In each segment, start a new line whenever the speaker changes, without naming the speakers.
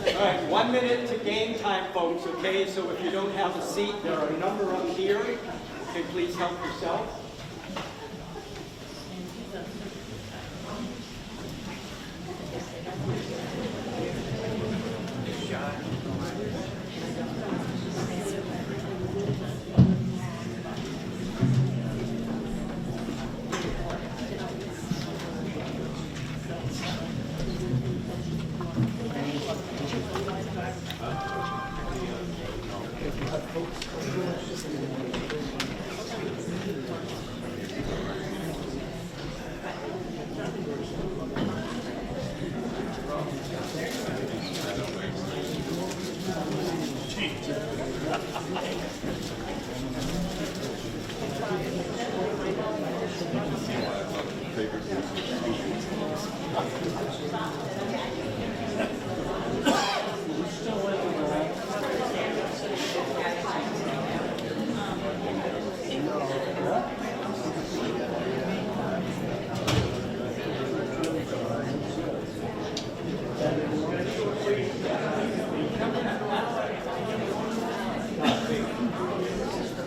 All right, 1 minute to game time, folks, okay? So if you don't have a seat, there are a number up here. Okay, please help yourself.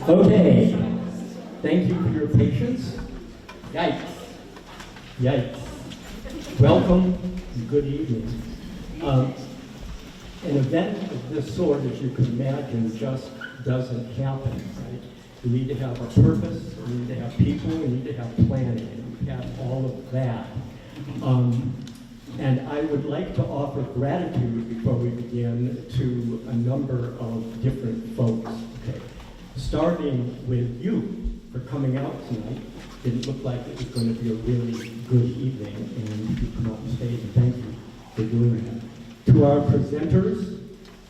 Okay, thank you for your patience. Yikes. Yikes. Welcome and good evening. An event of this sort, as you can imagine, just doesn't happen, right? You need to have a purpose, you need to have people, you need to have planning, and we have all of that. And I would like to offer gratitude before we begin to a number of different folks. Okay. Starting with you for coming out tonight. Didn't look like it was going to be a really good evening, and you come up on stage, and thank you for doing that. To our presenters,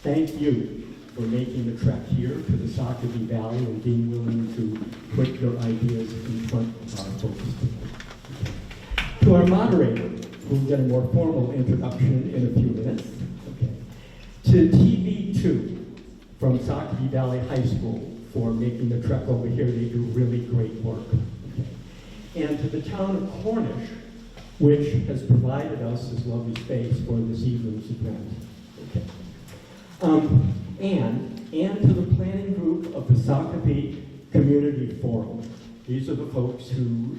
thank you for making the trek here to the Sacagawea Valley and being willing to put your ideas in front of our folks tonight. Okay. To our moderator, who will get a more formal introduction in a few minutes. Okay. To TV2 from Sacagawea Valley High School, for making the trek over here. They do really great work. Okay. And to the town of Cornish, which has provided us this lovely space for this evening's event. Okay. And to the planning group of the Sacagawea Community Forum. These are the folks who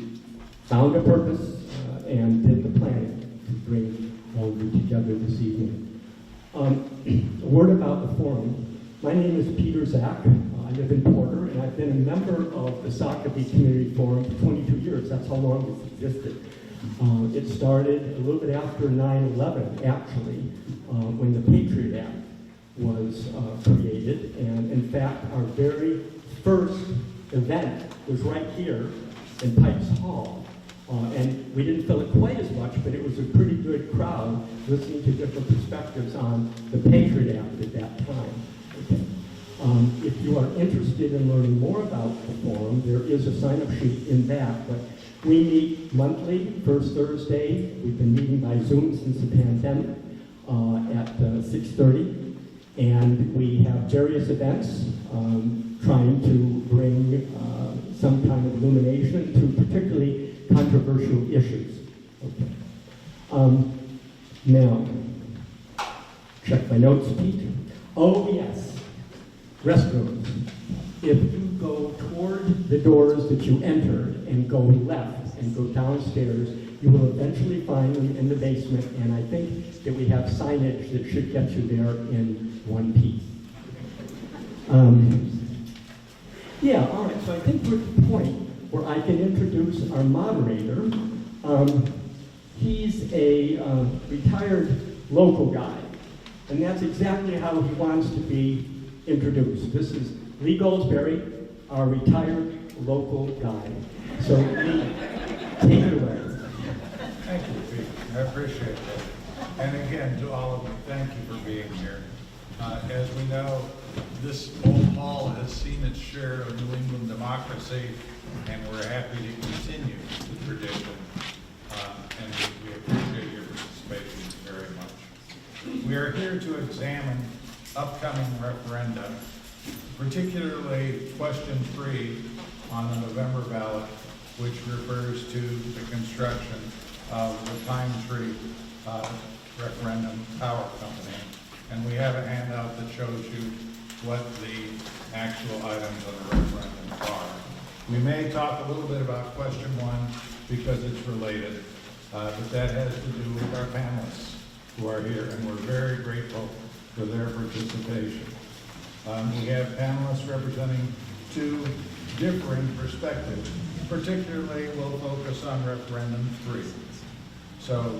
found a purpose and did the planning to bring all of you together this evening. A word about the forum. My name is Peter Zach. I live in Porter, and I've been a member of the Sacagawea Community Forum for 22 years. That's how long it's existed. It started a little bit after 9/11, actually, when the Patriot Act was created. And in fact, our very first event was right here in Pikes Hall. And we didn't fill it quite as much, but it was a pretty good crowd listening to different perspectives on the Patriot Act at that time. Okay. If you are interested in learning more about the forum, there is a sign-up sheet in that. But we meet monthly, first Thursday. We've been meeting by Zoom since the pandemic at 6:30. And we have various events trying to bring some kind of illumination to particularly controversial issues. Okay. Now, check my notes, Pete. Oh, yes. Restrooms. If you go toward the doors that you entered and go left and go downstairs, you will eventually find them in the basement, and I think that we have signage that should get you there in one piece. Yeah, all right, so I think we're at the point where I can introduce our moderator. He's a retired local guy, and that's exactly how he wants to be introduced. This is Lee Goldsberry, our retired local guy. So Lee, take it away.
Thank you, Pete. I appreciate that. And again, to all of you, thank you for being here. As we know, this old hall has seen its share of New England democracy, and we're happy to continue the tradition. And we appreciate your participation very much. We are here to examine upcoming referenda, particularly question 3 on the November ballot, which refers to the construction of the Pine Tree referendum power company. And we have a handout that shows you what the actual items on the referendum are. We may talk a little bit about question 1 because it's related, but that has to do with our panelists who are here, and we're very grateful for their participation. We have panelists representing 2 differing perspectives. Particularly, we'll focus on referendum 3. So,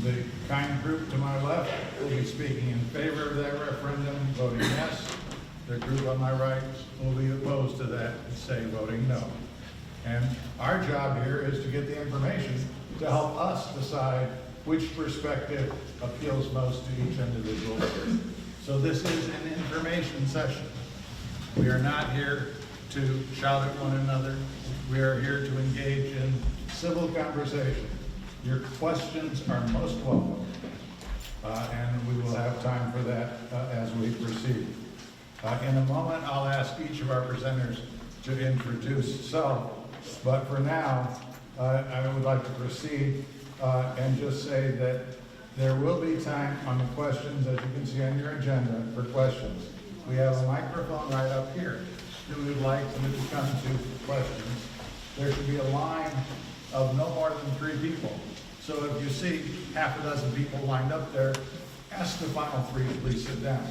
the kind group to my left will be speaking in favor of that referendum, voting yes. The group on my right will be opposed to that and say voting no. And our job here is to get the information to help us decide which perspective appeals most to each individual here. So this is an information session. We are not here to shout at one another. We are here to engage in civil conversation. Your questions are most welcome, and we will have time for that as we proceed. In a moment, I'll ask each of our presenters to introduce self, but for now, I would like to proceed and just say that there will be time on the questions, as you can see on your agenda, for questions. We have a microphone right up here. Who would like them to come to questions? There should be a line of no more than 3 people. So if you see half a dozen people lined up there, ask the final 3 to please sit down.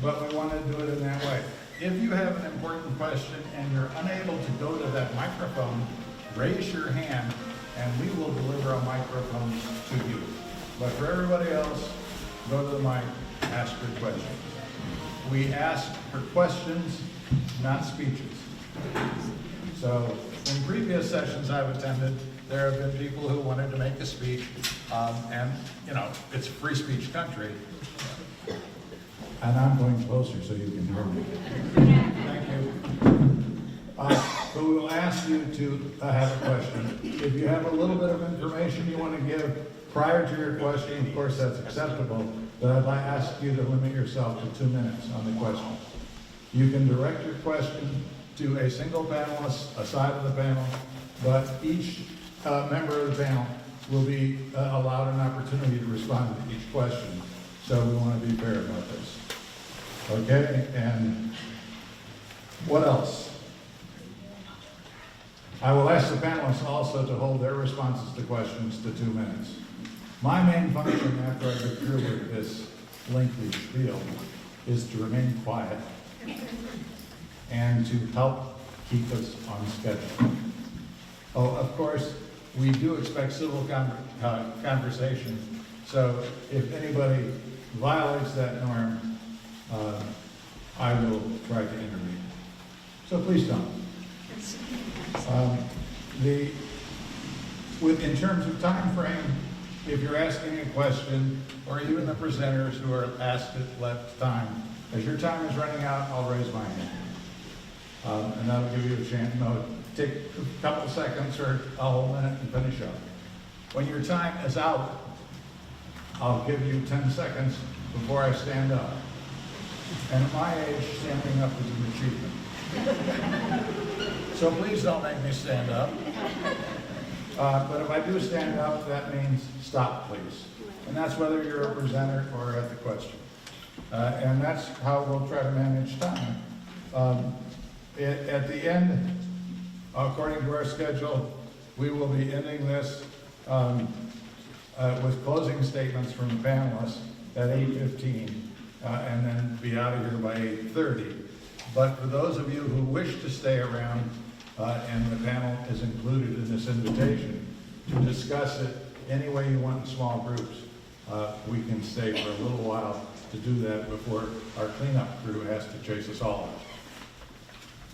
But we want to do it in that way. If you have an important question and you're unable to go to that microphone, raise your hand and we will deliver a microphone to you. But for everybody else, go to the mic, ask your question. We ask for questions, not speeches. So in previous sessions I've attended, there have been people who wanted to make a speech, and you know, it's a free speech country. And I'm going closer so you can hear me. Thank you. But we will ask you to have a question. If you have a little bit of information you want to give prior to your question, of course that's acceptable, but I'd like to ask you to limit yourself to 2 minutes on the question. You can direct your question to a single panelist, a side of the panel, but each member of the panel will be allowed an opportunity to respond to each question. So we want to be fair about this. Okay, and what else? I will ask the panelists also to hold their responses to questions to 2 minutes. My main function after I get through with this lengthy spiel is to remain quiet and to help keep us on schedule. Oh, of course, we do expect civil conversation, so if anybody violates that norm, I will try to intervene. So please don't. In terms of time frame, if you're asking a question, or even the presenters who are asked at left time, as your time is running out, I'll raise my hand. And that'll give you a chance. No, take a couple seconds or a whole minute and finish up. When your time is out, I'll give you 10 seconds before I stand up. And at my age, standing up is an achievement. So please don't make me stand up. But if I do stand up, that means stop, please. And that's whether you're a presenter or at the question. And that's how we'll try to manage time. At the end, according to our schedule, we will be ending this with closing statements from the panelists at 8:15, and then be out of here by 8:30. But for those of you who wish to stay around, and the panel is included in this invitation, to discuss it any way you want in small groups, we can stay for a little while to do that before our cleanup crew has to chase us all out.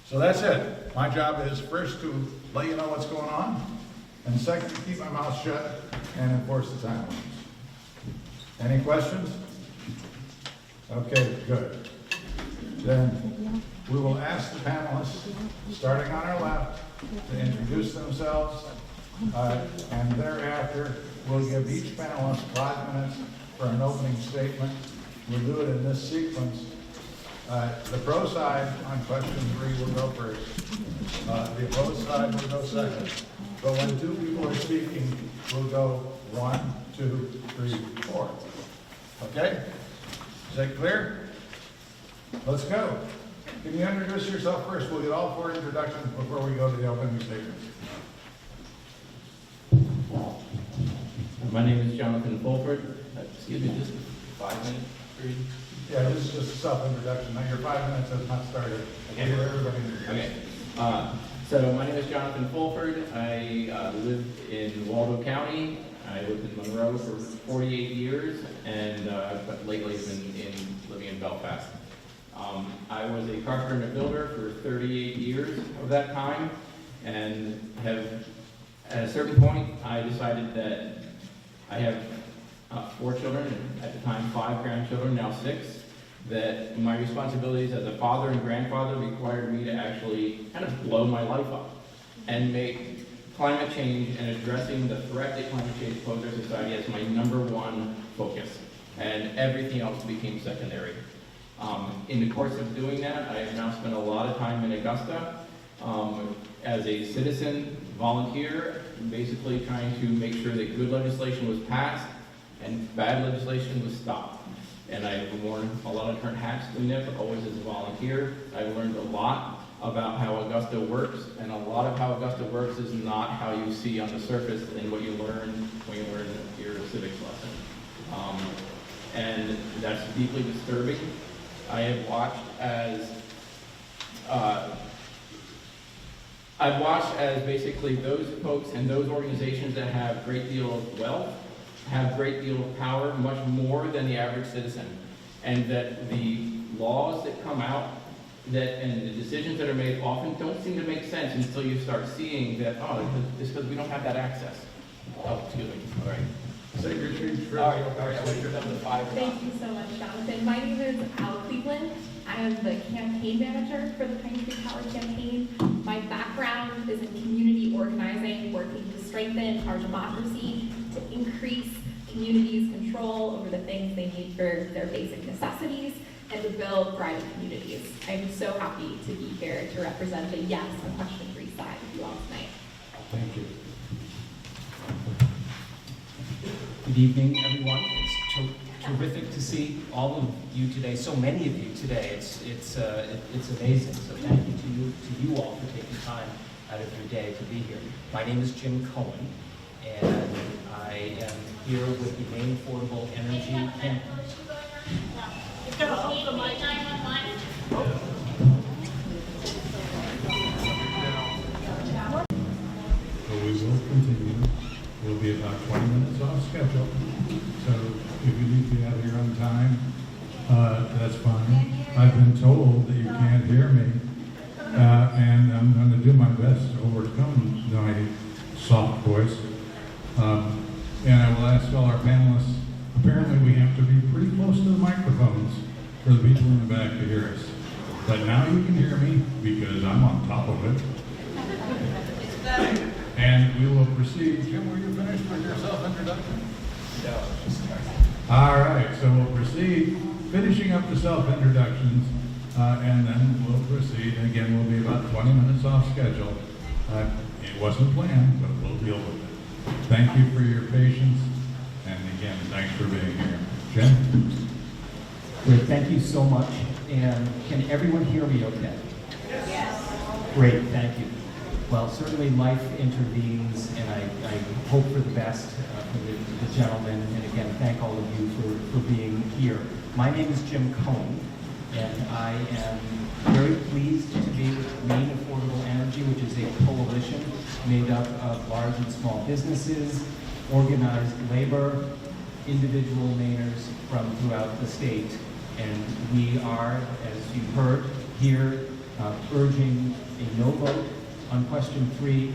So that's it. My job is first to let you know what's going on, and second, to keep my mouth shut and enforce the time limits. Any questions? Okay, good. Then we will ask the panelists, starting on our left, to introduce themselves, and thereafter, we'll give each panelist 5 minutes for an opening statement. We'll do it in this sequence. The pro side on question 3 will go first. The opposed side will go second. But when 2 people are speaking, we'll go 1, 2, 3, 4. Okay? Is that clear? Let's go. Can you introduce yourself first? We'll get all 4 introductions before we go to the opening statements.
My name is Jonathan Fulford. Excuse me, just 5 minutes, please.
Yeah, this is just a self-introduction. Now, your 5 minutes has not started.
Okay.
Give everybody
Okay. So my name is Jonathan Fulford. I live in Waldo County. I lived in Monroe for 48 years, and but lately have been living in Belfast. I was a carpenter and a builder for 38 years of that time, and have, at a certain point, I decided that I have 4 children, and at the time 5 grandchildren, now 6, that my responsibilities as a father and grandfather required me to actually kind of blow my life up and make climate change and addressing the threat that climate change poses our society as my #1 focus, and everything else became secondary. In the course of doing that, I have now spent a lot of time in Augusta as a citizen volunteer, basically trying to make sure that good legislation was passed and bad legislation was stopped. And I've worn a lot of different hats doing that, but always as a volunteer. I've learned a lot about how Augusta works, and a lot of how Augusta works is not how you see on the surface and what you learn when you learn your civics lesson. And that's deeply disturbing. I have watched as basically those folks and those organizations that have a great deal of wealth have a great deal of power, much more than the average citizen. And that the laws that come out and the decisions that are made often don't seem to make sense until you start seeing that, it's because we don't have that access. Oh, excuse me. All right.
Say your speech first.
All right.
Thank you so much, Jonathan. My name is Al Cleveland. I am the campaign manager for the Pine Creek Power campaign. My background is in community organizing, working to strengthen our democracy, to increase communities' control over the things they need for their basic necessities, and to build thriving communities. I'm so happy to be here to represent a yes on question 3 side with you all tonight.
Thank you.
Good evening, everyone. It's terrific to see all of you today, so many of you today. It's amazing. So thank you to you all for taking time out of your day to be here. My name is Jim Cohen, and I am here with the Maine Affordable Energy Campaign.
It's going to hold the mic.
So we will continue. We'll be about 20 minutes off schedule. So if you need to be out of here on time, that's fine. I've been told that you can't hear me, and I'm going to do my best to overcome my soft voice. And I will ask all our panelists, apparently we have to be pretty close to the microphones for the people in the back to hear us. But now you can hear me because I'm on top of it. And we will proceed. Jim, were you finished with your self-introduction?
No, just
All right, so we'll proceed, finishing up the self-introductions, and then we'll proceed. Again, we'll be about 20 minutes off schedule. It wasn't planned, but we'll deal with it. Thank you for your patience, and again, thanks for being here. Jim?
Great, thank you so much. And can everyone hear me okay?
Yes.
Great, thank you. Well, certainly life intervenes, and I hope for the best for the gentleman. And again, thank all of you for being here. My name is Jim Cohen, and I am very pleased to be with Maine Affordable Energy, which is a coalition made up of large and small businesses, organized labor, individual Mainers from throughout the state. And we are, as you heard, here urging a no vote on question 3.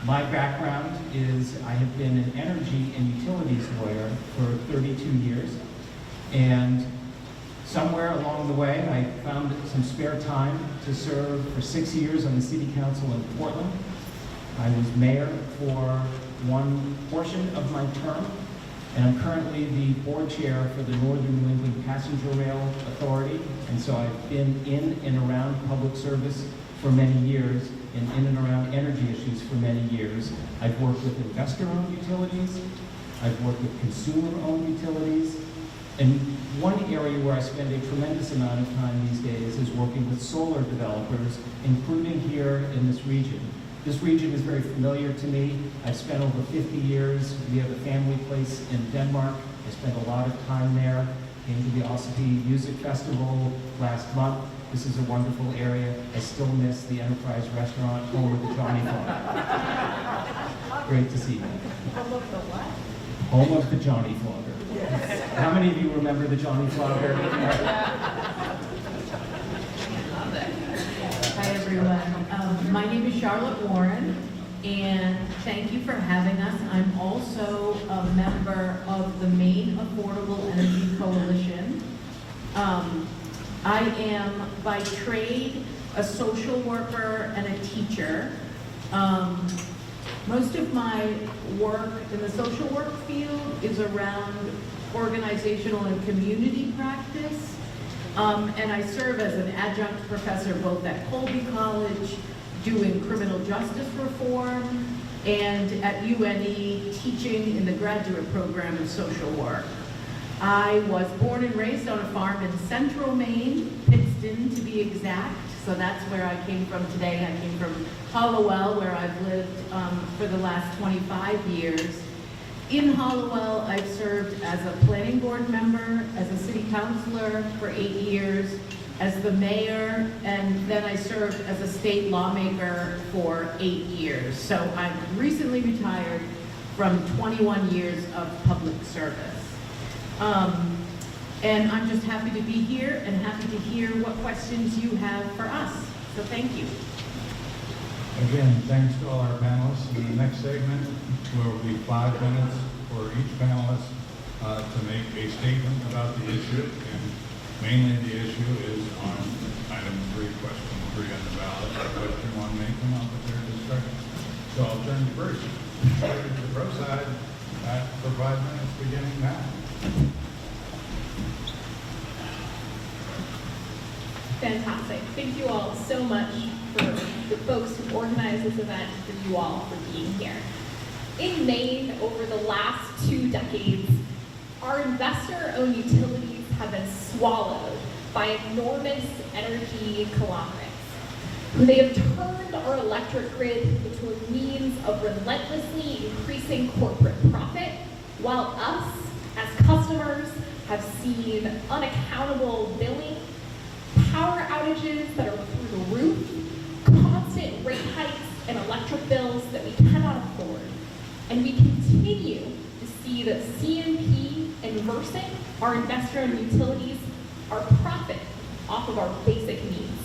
My background is I have been an energy and utilities lawyer for 32 years, and somewhere along the way I found some spare time to serve for 6 years on the City Council in Portland. I was mayor for one portion of my term, and I'm currently the board chair for the Northern New England Passenger Rail Authority, and so I've been in and around public service for many years, and in and around energy issues for many years. I've worked with investor-owned utilities, I've worked with consumer-owned utilities, and one area where I spend a tremendous amount of time these days is working with solar developers, including here in this region. This region is very familiar to me. I've spent over 50 years. We have a family place in Denmark. I spent a lot of time there. Came to the Ossipee Music Festival last month. This is a wonderful area. I still miss the Enterprise Restaurant, home of the Johnny Flogger. Great to see you.
Home of the what?
Home of the Johnny Flogger. How many of you remember the Johnny Flogger?
Hi, everyone. My name is Charlotte Warren, and thank you for having us. I'm also a member of the Maine Affordable Energy Coalition. I am, by trade, a social worker and a teacher. Most of my work in the social work field is around organizational and community practice. And I serve as an adjunct professor both at Colby College, doing criminal justice reform, and at UNE, teaching in the graduate program in social work. I was born and raised on a farm in central Maine, Pittston to be exact, so that's where I came from today. I came from Hollowell, where I've lived for the last 25 years. In Hollowell, I've served as a planning board member, as a city councilor for 8 years, as the mayor, and then I served as a state lawmaker for 8 years. So I'm recently retired from 21 years of public service. And I'm just happy to be here and happy to hear what questions you have for us. So thank you.
Again, thanks to all our panelists. In the next segment, there will be 5 minutes for each panelist to make a statement about the issue. And mainly the issue is on item 3, question 3 on the ballot. Question 1 may come up with their discussion. So I'll turn to Bruce. Start at the pro side for 5 minutes beginning now.
Fantastic. Thank you all so much for the folks who organized this event, for you all for being here. In Maine, over the last 2 decades, our investor-owned utilities have been swallowed by enormous energy conglomerates. They have turned our electric grid into a means of relentlessly increasing corporate profit, while us, as customers, have seen unaccountable billing, power outages that are through the roof, constant rate hikes and electric bills that we cannot afford. And we continue to see that CMP and Versant, our investor-owned utilities, are profit off of our basic needs.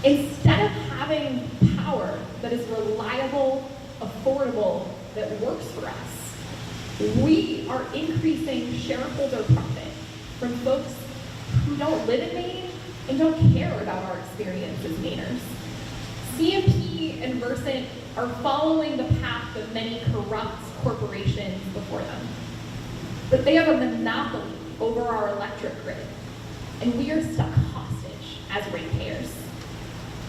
Instead of having power that is reliable, affordable, that works for us, we are increasing shareholder profit from folks who don't live in Maine and don't care about our experience as Mainers. CMP and Versant are following the path of many corrupt corporations before them. But they have a monopoly over our electric grid, and we are stuck hostage as ratepayers.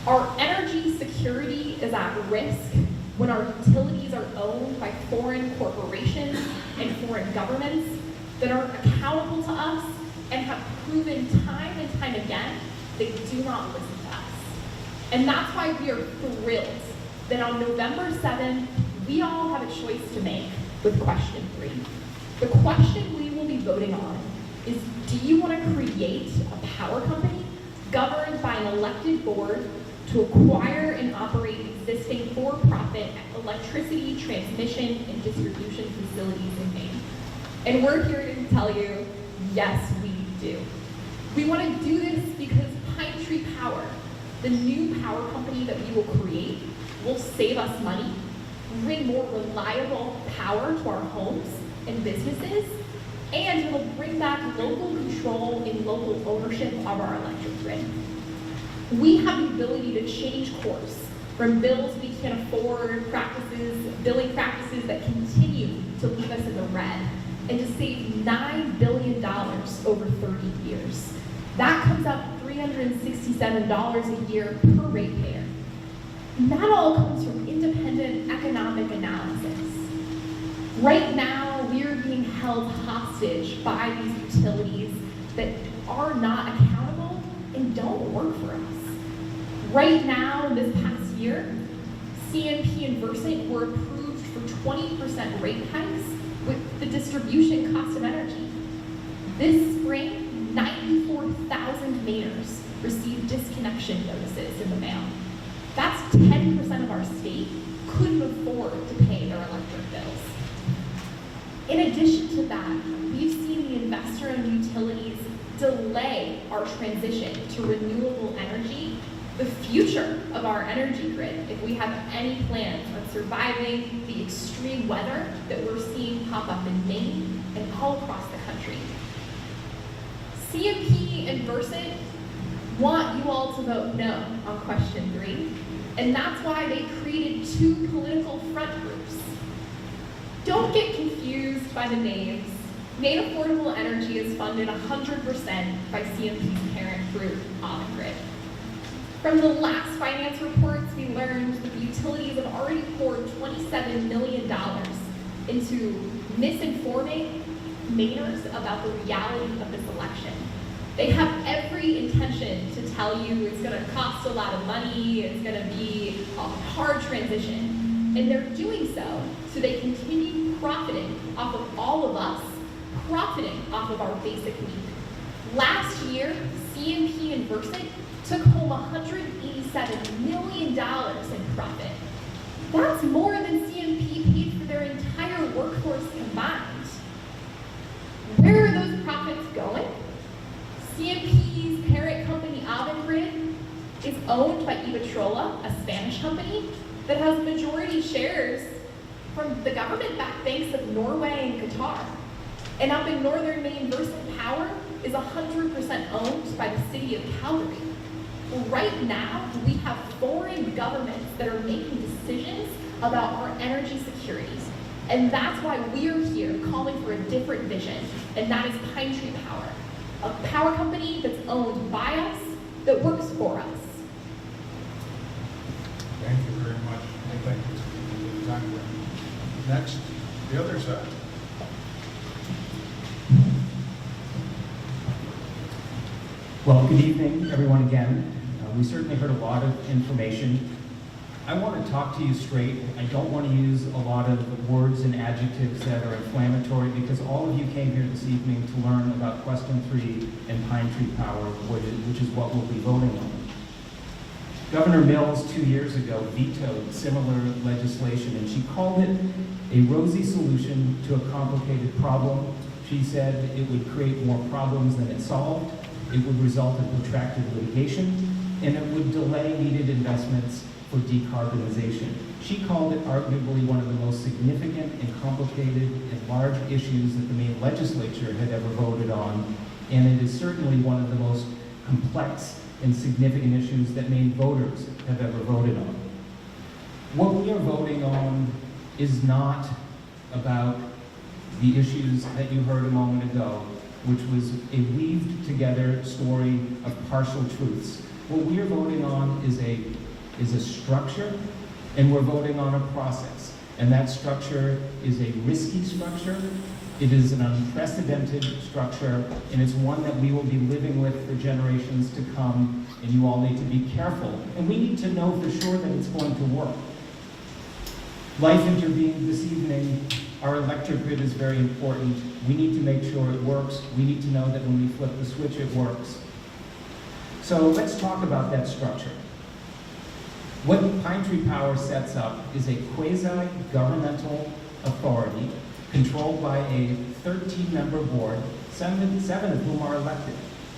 Our energy security is at risk when our utilities are owned by foreign corporations and foreign governments that aren't accountable to us and have proven time and time again they do not listen to us. And that's why we are thrilled that on November 7th, we all have a choice to make with question 3. The question we will be voting on is, do you want to create a power company governed by an elected board to acquire and operate existing for-profit electricity transmission and distribution facilities in Maine? And we're here to tell you, yes, we do. We want to do this because Pine Tree Power, The new power company that we will create will save us money, bring more reliable power to our homes and businesses, and it will bring back local control and local ownership of our electric grid. We have the ability to change course from bills we can't afford, billing practices that continue to leave us in the red, and to save $9 billion over 30 years. That comes out $367 a year per ratepayer. And that all comes from independent economic analysis. Right now, we are being held hostage by these utilities that are not accountable and don't work for us. Right now, this past year, CMP and Versant were approved for 20% rate hikes with the distribution cost of energy. This spring, 94,000 Mainers received disconnection notices in the mail. That's 10% of our state couldn't afford to pay their electric bills. In addition to that, we've seen the investor-owned utilities delay our transition to renewable energy, the future of our energy grid, if we have any plans on surviving the extreme weather that we're seeing pop up in Maine and all across the country. CMP and Versant want you all to vote no on question 3, and that's why they created 2 political front groups. Don't get confused by the names. Maine Affordable Energy is funded 100% by CMP's parent group, Avangrid. From the last finance reports, we learned that the utilities have already poured $27 million into misinforming Mainers about the reality of this election. They have every intention to tell you it's going to cost a lot of money, it's going to be a hard transition, and they're doing so they continue profiting off of all of us, profiting off of our basic need. Last year, CMP and Versant took home $187 million in profit. That's more than CMP paid for their entire workforce combined. Where are those profits going? CMP's parent company, Avangrid, is owned by Iberdrola, a Spanish company that has majority shares from the government-backed banks of Norway and Qatar. And up in northern Maine, Versant Power is 100% owned by the city of Calgary. Right now, we have foreign governments that are making decisions about our energy security. And that's why we're here calling for a different vision, and that is Pine Tree Power, a power company that's owned by us, that works for us.
Thank you very much. And thank you for the time. Next, the other side.
Well, good evening, everyone, again. We certainly heard a lot of information. I want to talk to you straight. I don't want to use a lot of words and adjectives that are inflammatory, because all of you came here this evening to learn about question 3 and Pine Tree Power, which is what we'll be voting on. Governor Mills 2 years ago vetoed similar legislation, and she called it a rosy solution to a complicated problem. She said it would create more problems than it solved, it would result in protracted litigation, and it would delay needed investments for decarbonization. She called it arguably one of the most significant and complicated and large issues that the Maine legislature had ever voted on, and it is certainly one of the most complex and significant issues that Maine voters have ever voted on. What we are voting on is not about the issues that you heard a moment ago, which was a weaved together story of partial truths. What we are voting on is a structure, and we're voting on a process. And that structure is a risky structure. It is an unprecedented structure, and it's one that we will be living with for generations to come, and you all need to be careful. And we need to know for sure that it's going to work. Life intervened this evening. Our electric grid is very important. We need to make sure it works. We need to know that when we flip the switch, it works. So let's talk about that structure. What Pine Tree Power sets up is a quasi-governmental authority controlled by a 13-member board, seven of whom are elected.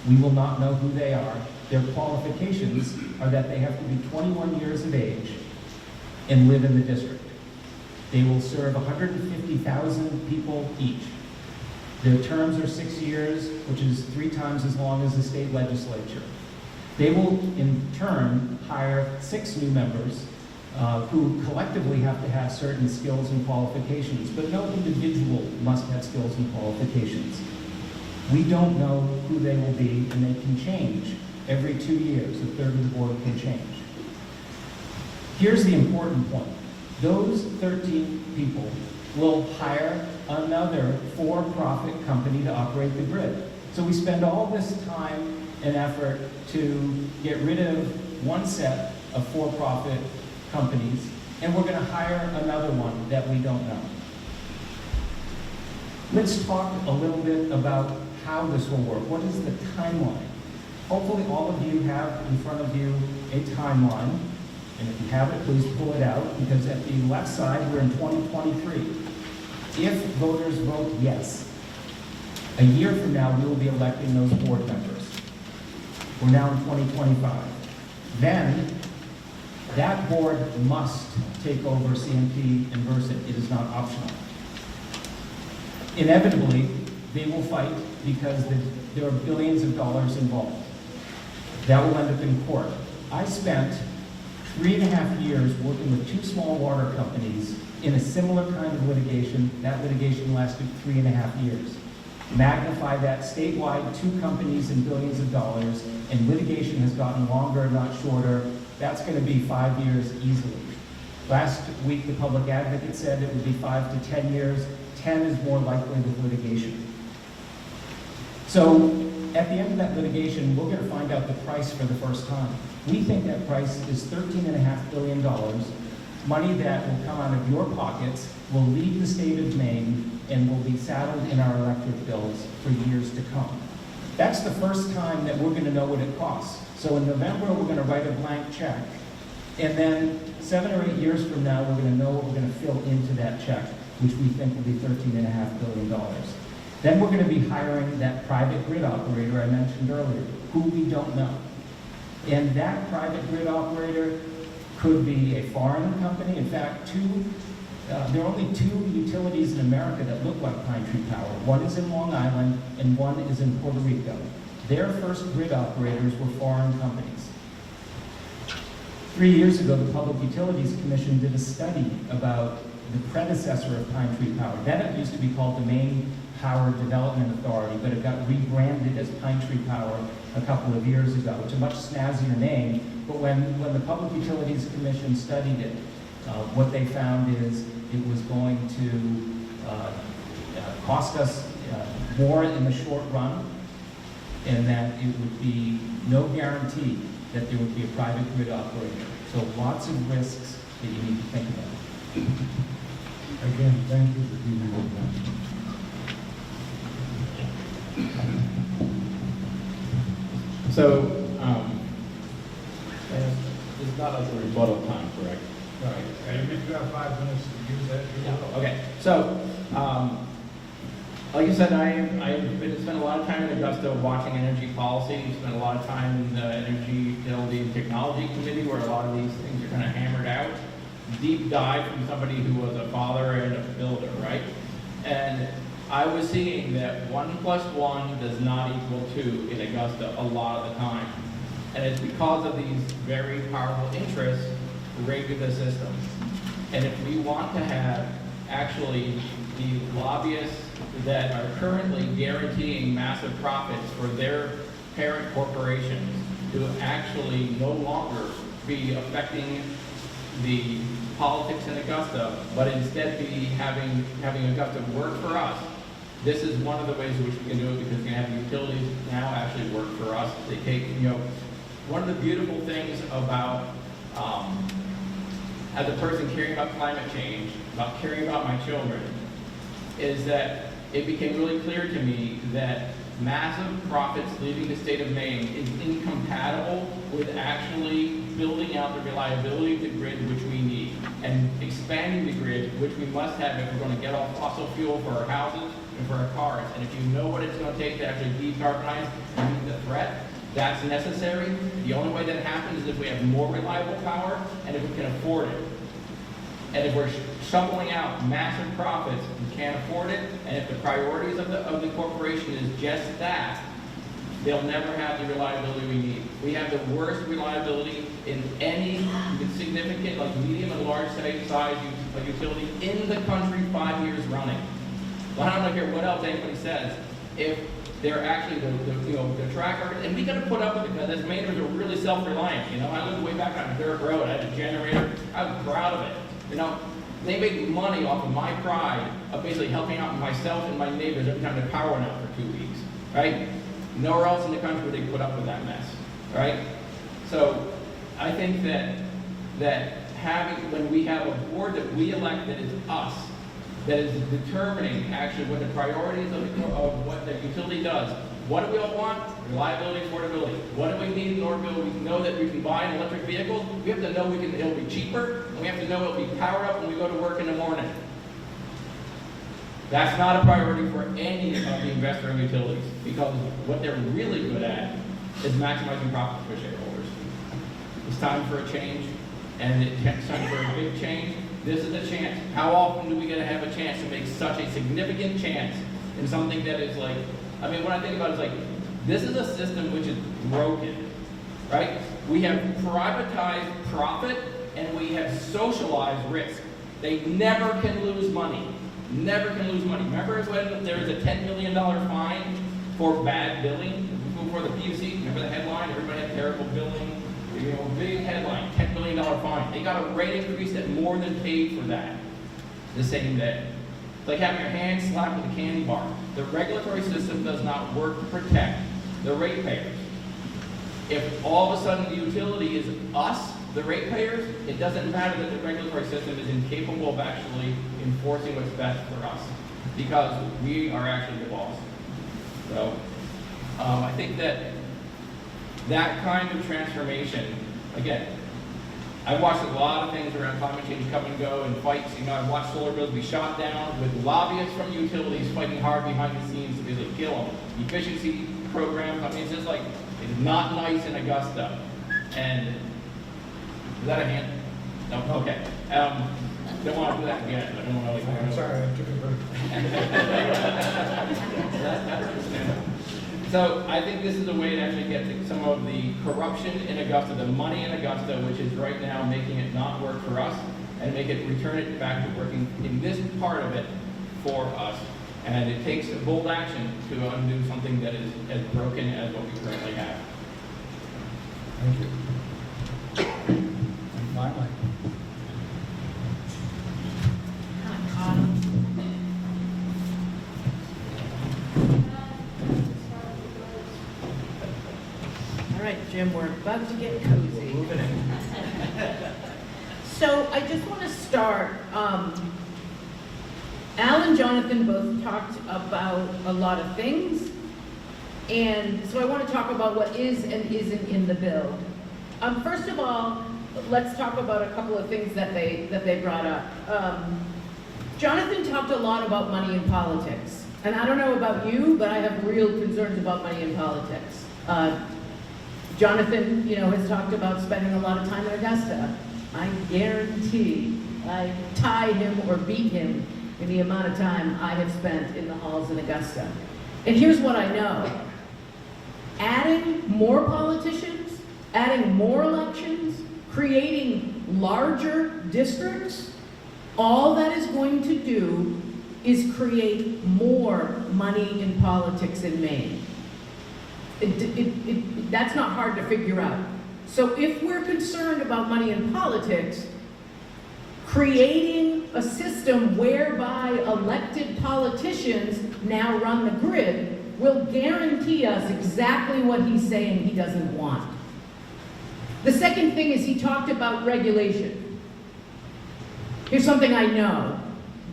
We will not know who they are. Their qualifications are that they have to be 21 years of age and live in the district. They will serve 150,000 people each. Their terms are 6 years, which is 3 times as long as the state legislature. They will, in turn, hire 6 new members who collectively have to have certain skills and qualifications, but no individual must have skills and qualifications. We don't know who they will be, and they can change every 2 years. A third of the board can change. Here's the important point. Those 13 people will hire another for-profit company to operate the grid. So we spend all this time and effort to get rid of one set of for-profit companies, and we're going to hire another one that we don't know. Let's talk a little bit about how this will work. What is the timeline? Hopefully all of you have in front of you a timeline, and if you have it, please pull it out, because at the left side, we're in 2023. If voters vote yes, a year from now, we will be electing those board members. We're now in 2025. Then, that board must take over CMP and Versant. It is not optional. Inevitably, they will fight because there are billions of dollars involved. That will end up in court. I spent 3.5 years working with 2 small water companies in a similar kind of litigation. That litigation lasted 3.5 years. Magnify that statewide, 2 companies and billions of dollars, and litigation has gotten longer, not shorter. That's going to be 5 years easily. Last week, the public advocate said it would be 5 to 10 years. 10 is more likely with litigation. So at the end of that litigation, we're going to find out the price for the first time. We think that price is $13.5 billion, money that will come out of your pockets, will leave the state of Maine, and will be saddled in our electric bills for years to come. That's the first time that we're going to know what it costs. So in November, we're going to write a blank check, and then 7 or 8 years from now, we're going to know what we're going to fill into that check, which we think will be $13.5 billion. Then we're going to be hiring that private grid operator I mentioned earlier, who we don't know. And that private grid operator could be a foreign company. In fact, there are only 2 utilities in America that look like Pine Tree Power. One is in Long Island, and one is in Puerto Rico. Their first grid operators were foreign companies. 3 years ago, the Public Utilities Commission did a study about the predecessor of Pine Tree Power. Then it used to be called the Maine Power Development Authority, but it got rebranded as Pine Tree Power a couple of years ago. It's a much snazzier name, but when the Public Utilities Commission studied it, what they found is it was going to cost us more in the short run, and that it would be no guarantee that there would be a private grid operator. So lots of risks that you need to think about.
Again, thank you for being with us.
So, this is not a rebuttal time, correct?
Right, and if you have 5 minutes to use that, you will.
Okay, so, like I said, I've been spent a lot of time in Augusta watching energy policy, spent a lot of time in the Energy, Utility, and Technology Committee where a lot of these things are kind of hammered out. Deep dive from somebody who was a father and a builder, right? And I was seeing that 1 + 1 does not equal 2 in Augusta a lot of the time. And it's because of these very powerful interests rigged the system. And if we want to have actually the lobbyists that are currently guaranteeing massive profits for their parent corporations to actually no longer be affecting the politics in Augusta, but instead be having Augusta work for us, this is one of the ways in which we can do it, because we can have utilities now actually work for us. They take, one of the beautiful things about, as a person caring about climate change, about caring about my children, is that it became really clear to me that massive profits leaving the state of Maine is incompatible with actually building out the reliability of the grid which we need, and expanding the grid, which we must have if we're going to get off fossil fuel for our houses, and for our cars. And if you know what it's going to take to actually decarbonize and meet the threat, that's necessary. The only way that happens is if we have more reliable power and if we can afford it. And if we're shoveling out massive profits, we can't afford it, and if the priorities of the corporation is just that, they'll never have the reliability we need. We have the worst reliability in any significant, like medium and large size utility in the country 5 years running. Well, I don't care what else anybody says. If they're actually the track record, and we got to put up with it because as mainers are really self-reliant. I lived way back on a dirt road. I had a generator. I was proud of it. They made money off of my pride of basically helping out myself and my neighbors every time the power went out for 2 weeks, right? Nowhere else in the country would they put up with that mess, right? So I think that when we have a board that we elect that is us, that is determining actually what the priorities of what the utility does. What do we all want? Reliability, affordability. What do we need in order to know that we can buy an electric vehicle? We have to know it'll be cheaper, and we have to know it'll be powered up when we go to work in the morning. That's not a priority for any of the investor utilities, because what they're really good at is maximizing profits for shareholders. It's time for a change, and it's time for a big change. This is a chance. How often do we get to have a chance to make such a significant chance in something that is like, what I think about it is like, this is a system which is broken, right? We have privatized profit and we have socialized risk. They never can lose money. Never can lose money. Remember when there was a $10 million fine for bad billing before the PUC? Remember the headline? Everybody had terrible billing. Big headline, $10 million fine. They got a rate increase that more than paid for that the same day. It's like having your hand slapped with a candy bar. The regulatory system does not work to protect the ratepayers. If all of a sudden the utility is us, the ratepayers, it doesn't matter that the regulatory system is incapable of actually enforcing what's best for us, because we are actually the boss. So I think that kind of transformation, again, I've watched a lot of things around climate change come and go and fights. I've watched solar bills be shot down with lobbyists from utilities fighting hard behind the scenes to basically kill them. Efficiency programs, it's just like, it's not nice in Augusta. And, is that a hand? No? Okay. Don't want to do that again. I don't want to
I'm sorry, I took a break.
So I think this is a way to actually get to some of the corruption in Augusta, the money in Augusta, which is right now making it not work for us, and return it back to working in this part of it for us. And it takes a bold action to undo something that is as broken as what we currently have.
Thank you. And finally,
All right, Jim, we're about to get cozy.
Moving in.
So I just want to start. Al and Jonathan both talked about a lot of things, and so I want to talk about what is and isn't in the bill. First of all, let's talk about a couple of things that they brought up. Jonathan talked a lot about money in politics, and I don't know about you, but I have real concerns about money in politics. Jonathan, has talked about spending a lot of time in Augusta. I guarantee I tie him or beat him in the amount of time I have spent in the halls in Augusta. And here's what I know. Adding more politicians, adding more elections, creating larger districts, all that is going to do is create more money in politics in Maine. That's not hard to figure out. So if we're concerned about money in politics, creating a system whereby elected politicians now run the grid will guarantee us exactly what he's saying he doesn't want. The second thing is he talked about regulation. Here's something I know.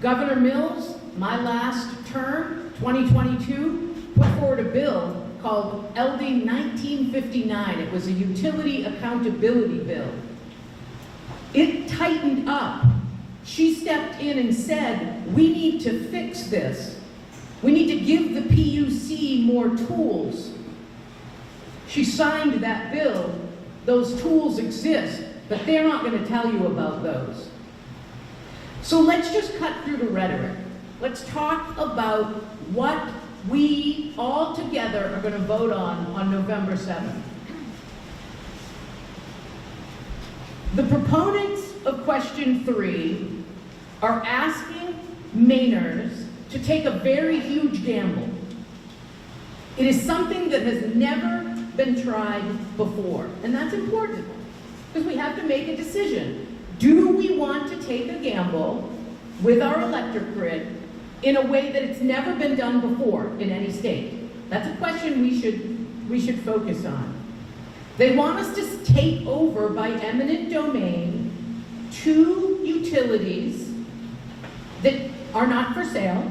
Governor Mills, my last term, 2022, put forward a bill called LD 1959. It was a utility accountability bill. It tightened up. She stepped in and said, we need to fix this. We need to give the PUC more tools. She signed that bill. Those tools exist, but they're not going to tell you about those. So let's just cut through the rhetoric. Let's talk about what we all together are going to vote on November 7th. The proponents of question 3 are asking Mainers to take a very huge gamble. It is something that has never been tried before, and that's important because we have to make a decision. Do we want to take a gamble with our electric grid in a way that it's never been done before in any state? That's a question we should focus on. They want us to take over by eminent domain 2 utilities that are not for sale,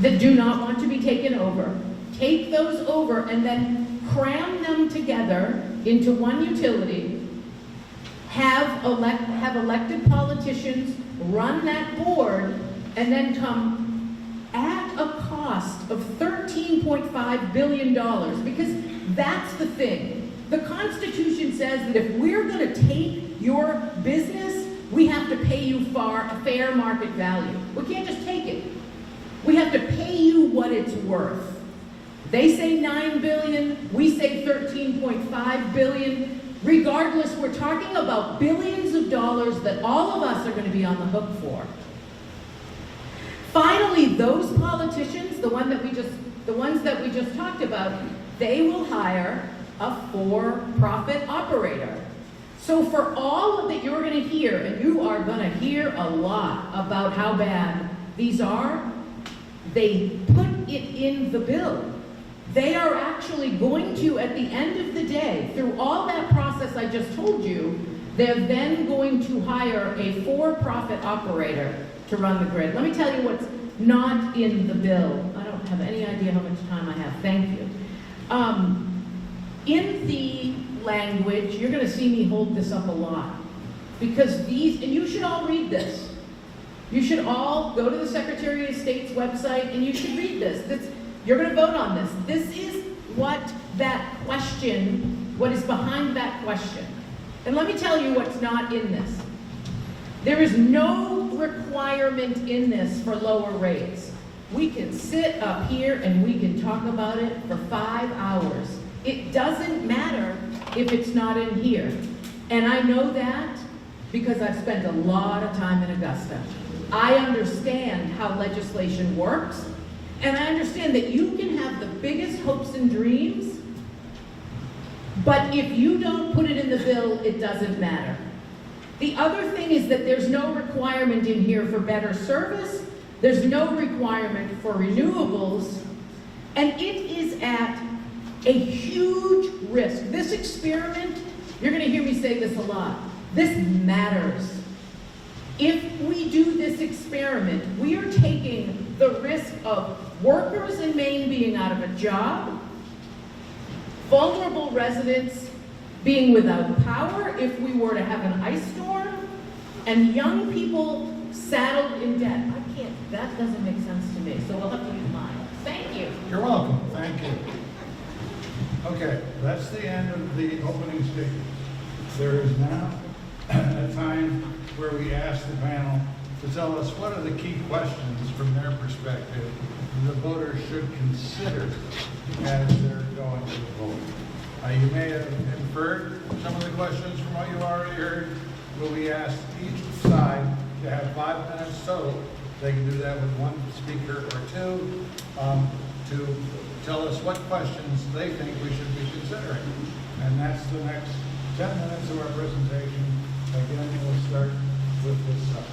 that do not want to be taken over, take those over and then cram them together into one utility, have elected politicians run that board, and then come at a cost of $13.5 billion, because that's the thing. The Constitution says that if we're going to take your business, we have to pay you a fair market value. We can't just take it. We have to pay you what it's worth. They say $9 billion, we say $13.5 billion. Regardless, we're talking about billions of dollars that all of us are going to be on the hook for. Finally, those politicians, the ones that we just talked about, they will hire a for-profit operator. So for all of that you're going to hear, and you are going to hear a lot about how bad these are, they put it in the bill. They are actually going to, at the end of the day, through all that process I just told you, they're then going to hire a for-profit operator to run the grid. Let me tell you what's not in the bill. I don't have any idea how much time I have. Thank you. In the language, you're going to see me hold this up a lot, because these, and you should all read this. You should all go to the Secretary of State's website and you should read this. You're going to vote on this. This is what is behind that question. And let me tell you what's not in this. There is no requirement in this for lower rates. We can sit up here and we can talk about it for 5 hours. It doesn't matter if it's not in here. And I know that because I've spent a lot of time in Augusta. I understand how legislation works, and I understand that you can have the biggest hopes and dreams, but if you don't put it in the bill, it doesn't matter. The other thing is that there's no requirement in here for better service, there's no requirement for renewables, and it is at a huge risk. This experiment, you're going to hear me say this a lot, this matters. If we do this experiment, we are taking the risk of workers in Maine being out of a job, vulnerable residents being without power if we were to have an ice storm, and young people saddled in debt. That doesn't make sense to me, so we'll have to use mine. Thank you.
You're welcome. Thank you. Okay, that's the end of the opening statement. There is now a time where we ask the panel to tell us what are the key questions from their perspective the voters should consider as they're going to vote. You may have inferred some of the questions from what you've already heard. Will we ask each side to have 5 minutes total? They can do that with one speaker or two to tell us what questions they think we should be considering. And that's the next 10 minutes of our presentation. Again, we'll start with this side.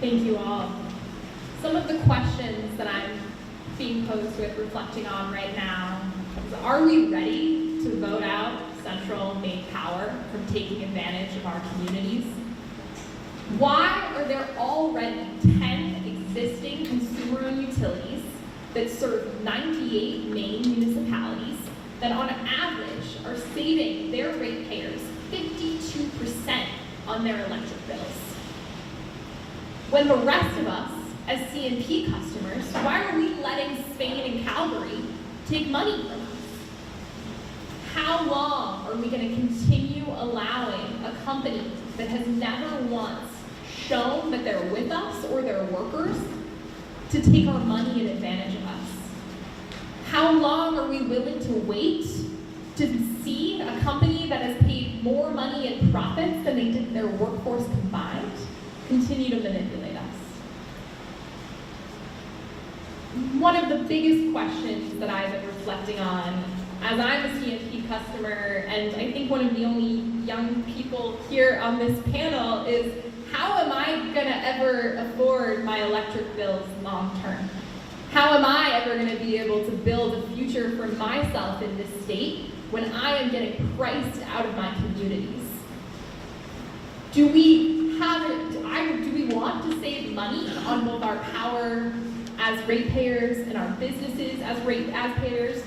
Thank you all. Some of the questions that I'm being posed with, reflecting on right now, is are we ready to vote out central Maine power from taking advantage of our communities? Why are there already 10 existing consumer-owned utilities that serve 98 Maine municipalities that on average are saving their ratepayers 52% on their electric bills. When the rest of us, as CMP customers, why are we letting Spain and Calgary take money from us? How long are we going to continue allowing a company that has never once shown that they're with us or their workers to take our money and advantage of us? How long are we willing to wait to see a company that has paid more money in profits than they did their workforce combined continue to manipulate us? One of the biggest questions that I've been reflecting on as I'm a CMP customer, and I think one of the only young people here on this panel, is how am I gonna ever afford my electric bills long term? How am I ever gonna be able to build a future for myself in this state when I am getting priced out of my communities? Do we want to save money on both our power as ratepayers and our businesses as ratepayers,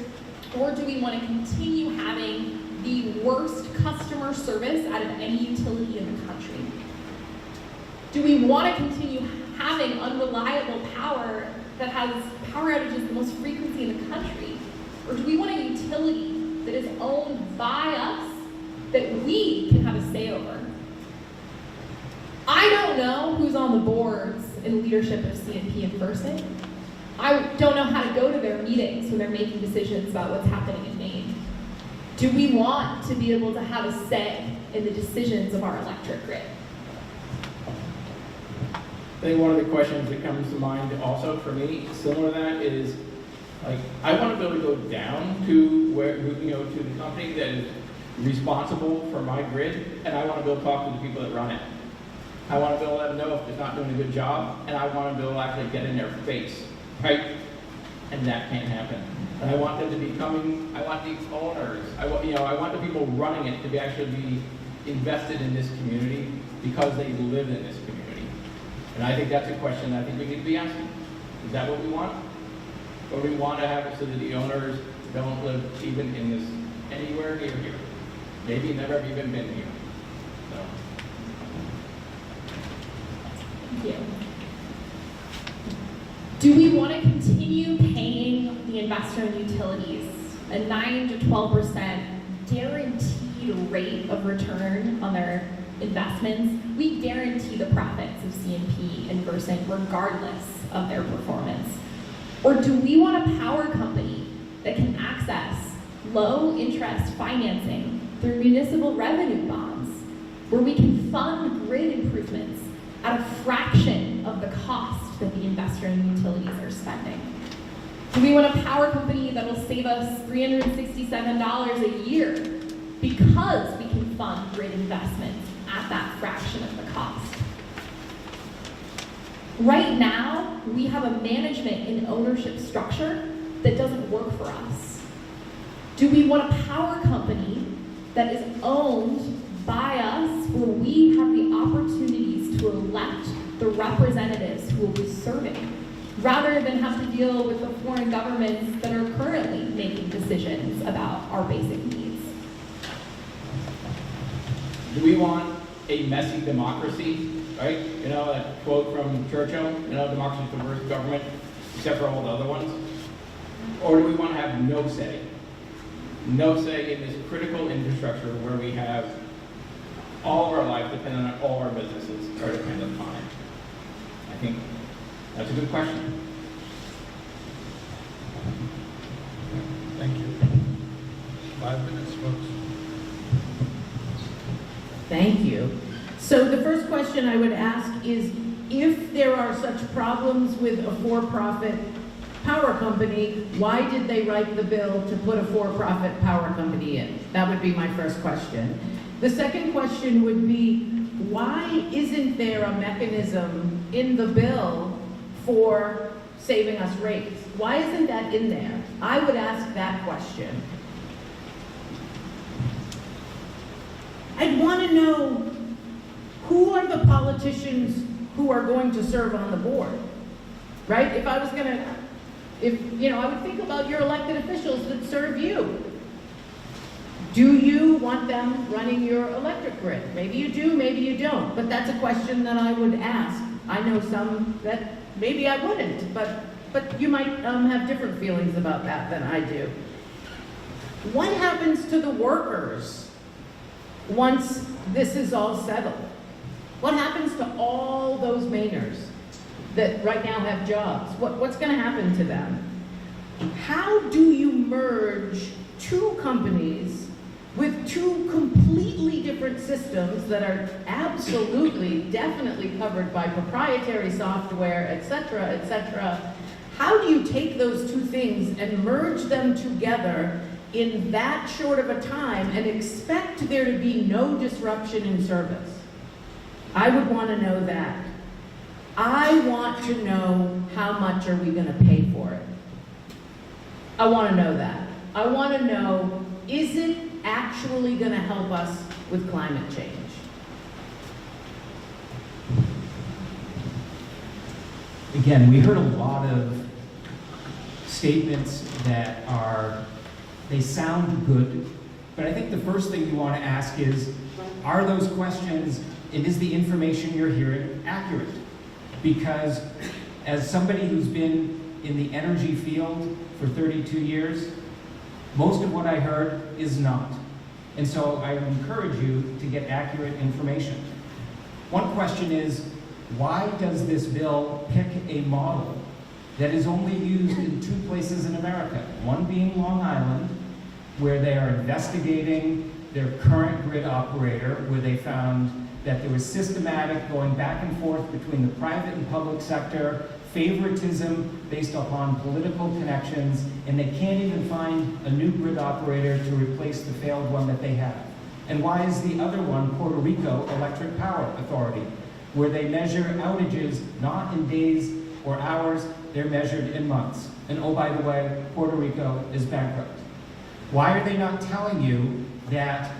or do we want to continue having the worst customer service out of any utility in the country? Do we want to continue having unreliable power that has power outages the most frequency in the country? Or do we want a utility that is owned by us that we can have a say over? I don't know who's on the boards in leadership of CMP in person. I don't know how to go to their meetings when they're making decisions about what's happening in Maine. Do we want to be able to have a say in the decisions of our electric grid?
I think one of the questions that comes to mind also for me, similar to that, is like, I want to be able to go down to where, to the company that is responsible for my grid, and I want to be able to talk to the people that run it. I want to be able to let them know if they're not doing a good job, and I want to be able to actually get in their face, right? And that can't happen. And I want them to be coming, I want the owners, I want the people running it to be actually be invested in this community because they live in this community. And I think that's a question I think we need to be asking. Is that what we want? Or do we want to have it so that the owners don't live even in this, anywhere near here? Maybe never have even been here. So.
Thank you. Do we want to continue paying the investor-owned utilities a 9 to 12% guaranteed rate of return on their investments? We guarantee the profits of CMP and Versant regardless of their performance. Or do we want a power company that can access low-interest financing through municipal revenue bonds, where we can fund grid improvements at a fraction of the cost that the investor-owned utilities are spending? Do we want a power company that will save us $367 a year because we can fund grid investments at that fraction of the cost? Right now, we have a management and ownership structure that doesn't work for us. Do we want a power company that is owned by us, where we have the opportunities to elect the representatives who will be serving, rather than have to deal with the foreign governments that are currently making decisions about our basic needs?
Do we want a messy democracy, right? You know, that quote from Churchill, democracy is the worst government, except for all the other ones? Or do we want to have no say? No say in this critical infrastructure where we have all of our life dependent on all our businesses are dependent on it? I think that's a good question.
Thank you. 5 minutes, folks.
Thank you. So the first question I would ask is, if there are such problems with a for-profit power company, why did they write the bill to put a for-profit power company in? That would be my first question. The second question would be, why isn't there a mechanism in the bill for saving us rates? Why isn't that in there? I would ask that question. I'd want to know, who are the politicians who are going to serve on the board, right? If I was going to, I would think about your elected officials that serve you. Do you want them running your electric grid? Maybe you do, maybe you don't, but that's a question that I would ask. I know some that maybe I wouldn't, but you might have different feelings about that than I do. What happens to the workers once this is all settled? What happens to all those Mainers that right now have jobs? What's going to happen to them? How do you merge two companies with two completely different systems that are absolutely, definitely covered by proprietary software, et cetera, et cetera? How do you take those two things and merge them together in that short of a time and expect there to be no disruption in service? I would want to know that. I want to know how much are we going to pay for it. I want to know that. I want to know, is it actually going to help us with climate change?
Again, we heard a lot of statements that they sound good, but I think the first thing you want to ask is, are those questions, and is the information you're hearing accurate? Because as somebody who's been in the energy field for 32 years, most of what I heard is not. And so I would encourage you to get accurate information. One question is, why does this bill pick a model that is only used in two places in America? One being Long Island, where they are investigating their current grid operator, where they found that there was systematic going back and forth between the private and public sector, favoritism based upon political connections, and they can't even find a new grid operator to replace the failed one that they have. And why is the other one Puerto Rico Electric Power Authority, where they measure outages not in days or hours, they're measured in months. And oh, by the way, Puerto Rico is bankrupt. Why are they not telling you that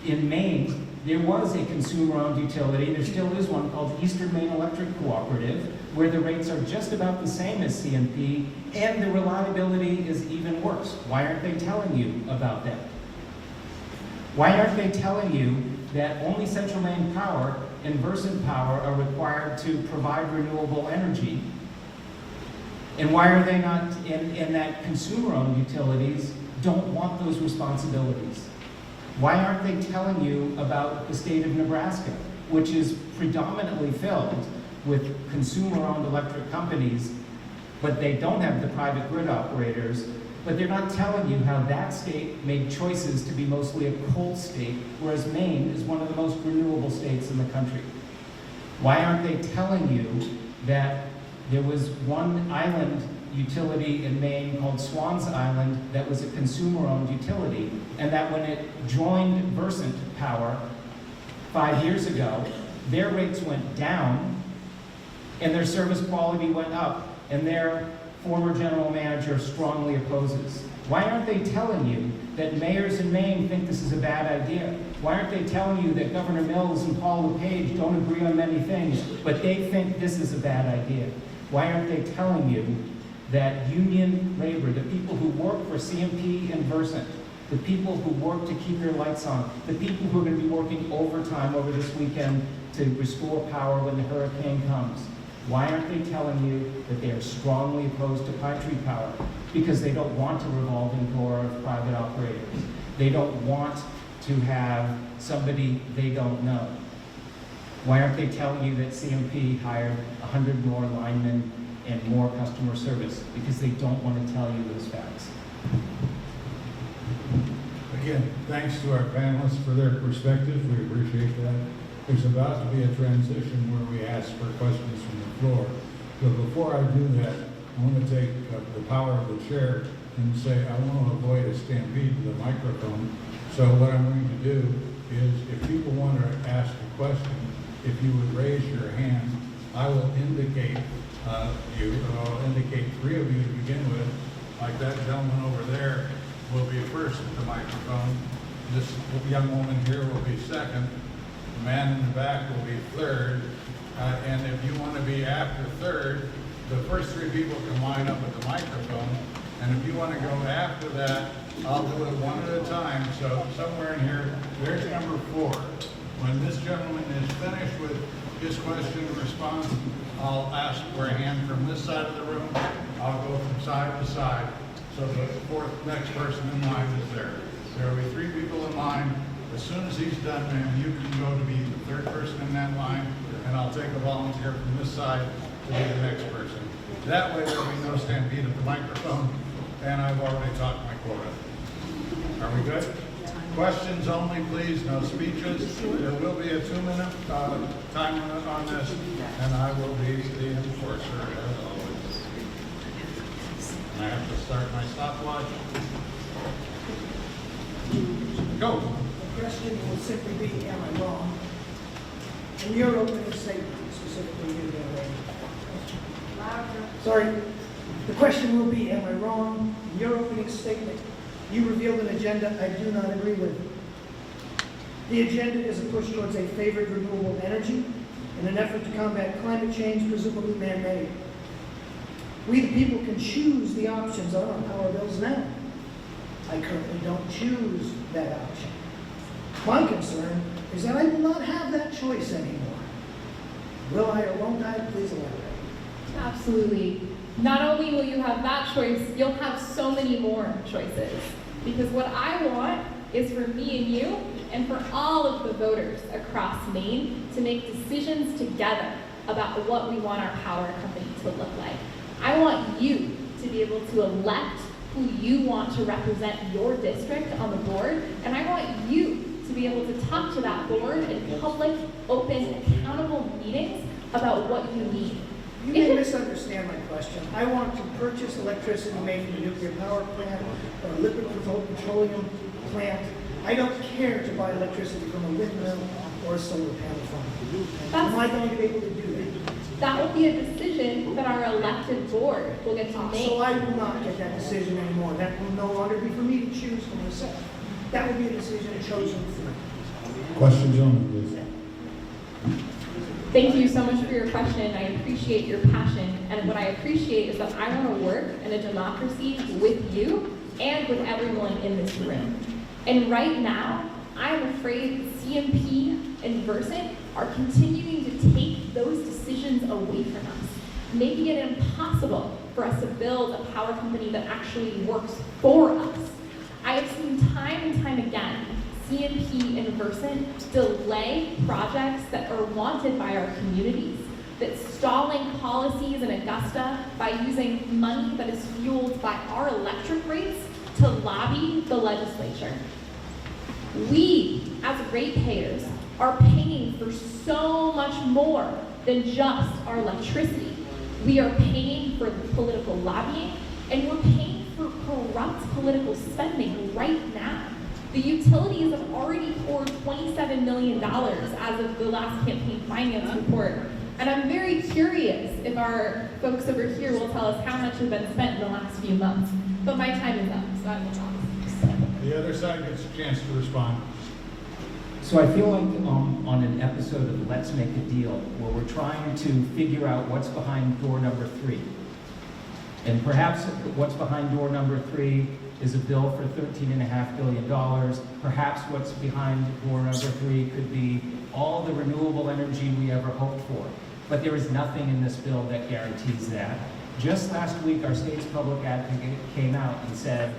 in Maine, there was a consumer-owned utility, there still is one called Eastern Maine Electric Cooperative, where the rates are just about the same as CMP, and the reliability is even worse. Why aren't they telling you about that? Why aren't they telling you that only Central Maine Power and Versant Power are required to provide renewable energy? And why are they not, in that consumer-owned utilities don't want those responsibilities? Why aren't they telling you about the state of Nebraska, which is predominantly filled with consumer-owned electric companies, but they don't have the private grid operators, but they're not telling you how that state made choices to be mostly a coal state, whereas Maine is one of the most renewable states in the country. Why aren't they telling you that there was one island utility in Maine called Swans Island that was a consumer-owned utility, and that when it joined Versant Power 5 years ago, their rates went down and their service quality went up, and their former general manager strongly opposes? Why aren't they telling you that mayors in Maine think this is a bad idea? Why aren't they telling you that Governor Mills and Paul LePage don't agree on many things, but they think this is a bad idea? Why aren't they telling you that union labor, the people who work for CMP and Versant, the people who work to keep your lights on, the people who are going to be working overtime over this weekend to restore power when the hurricane comes, why aren't they telling you that they are strongly opposed to Pine Tree Power? Because they don't want a revolving door of private operators. They don't want to have somebody they don't know. Why aren't they telling you that CMP hired 100 more linemen and more customer service? Because they don't want to tell you those facts.
Again, thanks to our panelists for their perspectives. We appreciate that. There's about to be a transition where we ask for questions from the floor. But before I do that, I want to take the power of the chair and say I want to avoid a stampede to the microphone. So what I'm going to do is, if people want to ask a question, if you would raise your hand, I will indicate you. I'll indicate 3 of you to begin with. Like that gentleman over there will be first at the microphone. This young woman here will be second. The man in the back will be third. And if you want to be after third, the first 3 people can line up at the microphone. And if you want to go after that, I'll do it one at a time. So somewhere in here, there's number 4. When this gentleman is finished with his question and response, I'll ask for a hand from this side of the room. I'll go from side to side. So the 4th next person in line is there. There will be 3 people in line. As soon as he's done, ma'am, you can go to be the 3rd person in that line, and I'll take a volunteer from this side to be the next person. That way there'll be no stampede at the microphone, and I've already talked my quota. Are we good? Questions only, please, no speeches. There will be a 2-minute time limit on this, and I will be the enforcer as always. I have to start my stopwatch. Go.
The question will simply be, am I wrong? In your opening statement, specifically you, sorry, the question will be, am I wrong? In your opening statement, you revealed an agenda I do not agree with. The agenda is a push towards a favored renewable energy in an effort to combat climate change, presumably man-made. We the people can choose the options on our power bills now. I currently don't choose that option. My concern is that I will not have that choice anymore. Will I or won't I? Please elaborate.
Absolutely. Not only will you have that choice, you'll have so many more choices. Because what I want is for me and you, and for all of the voters across Maine, to make decisions together about what we want our power company to look like. I want you to be able to elect who you want to represent your district on the board, and I want you to be able to talk to that board in public, open, accountable meetings about what you need.
You may misunderstand my question. I want to purchase electricity made from a nuclear power plant or a liquid petroleum plant. I don't care to buy electricity from a windmill or a solar panel farm. Am I going to be able to do that?
That will be a decision that our elected board will get to make.
So I will not get that decision anymore. That will no longer be for me to choose for myself. That will be a decision chosen for me.
Questions only, please.
Thank you so much for your question. I appreciate your passion. And what I appreciate is that I want to work in a democracy with you and with everyone in this room. And right now, I'm afraid CMP and Versant are continuing to take those decisions away from us, making it impossible for us to build a power company that actually works for us. I have seen time and time again CMP and Versant delay projects that are wanted by our communities, that's stalling policies in Augusta by using money that is fueled by our electric rates to lobby the legislature. We, as ratepayers, are paying for so much more than just our electricity. We are paying for political lobbying, and we're paying for corrupt political spending right now. The utilities have already poured $27 million as of the last campaign finance report. And I'm very curious if our folks over here will tell us how much has been spent in the last few months. But my time is up, so I will stop.
The other side gets a chance to respond.
So I feel like on an episode of Let's Make a Deal, where we're trying to figure out what's behind door number 3. And perhaps what's behind door number 3 is a bill for $13.5 billion. Perhaps what's behind door number 3 could be all the renewable energy we ever hoped for. But there is nothing in this bill that guarantees that. Just last week, our state's public advocate came out and said,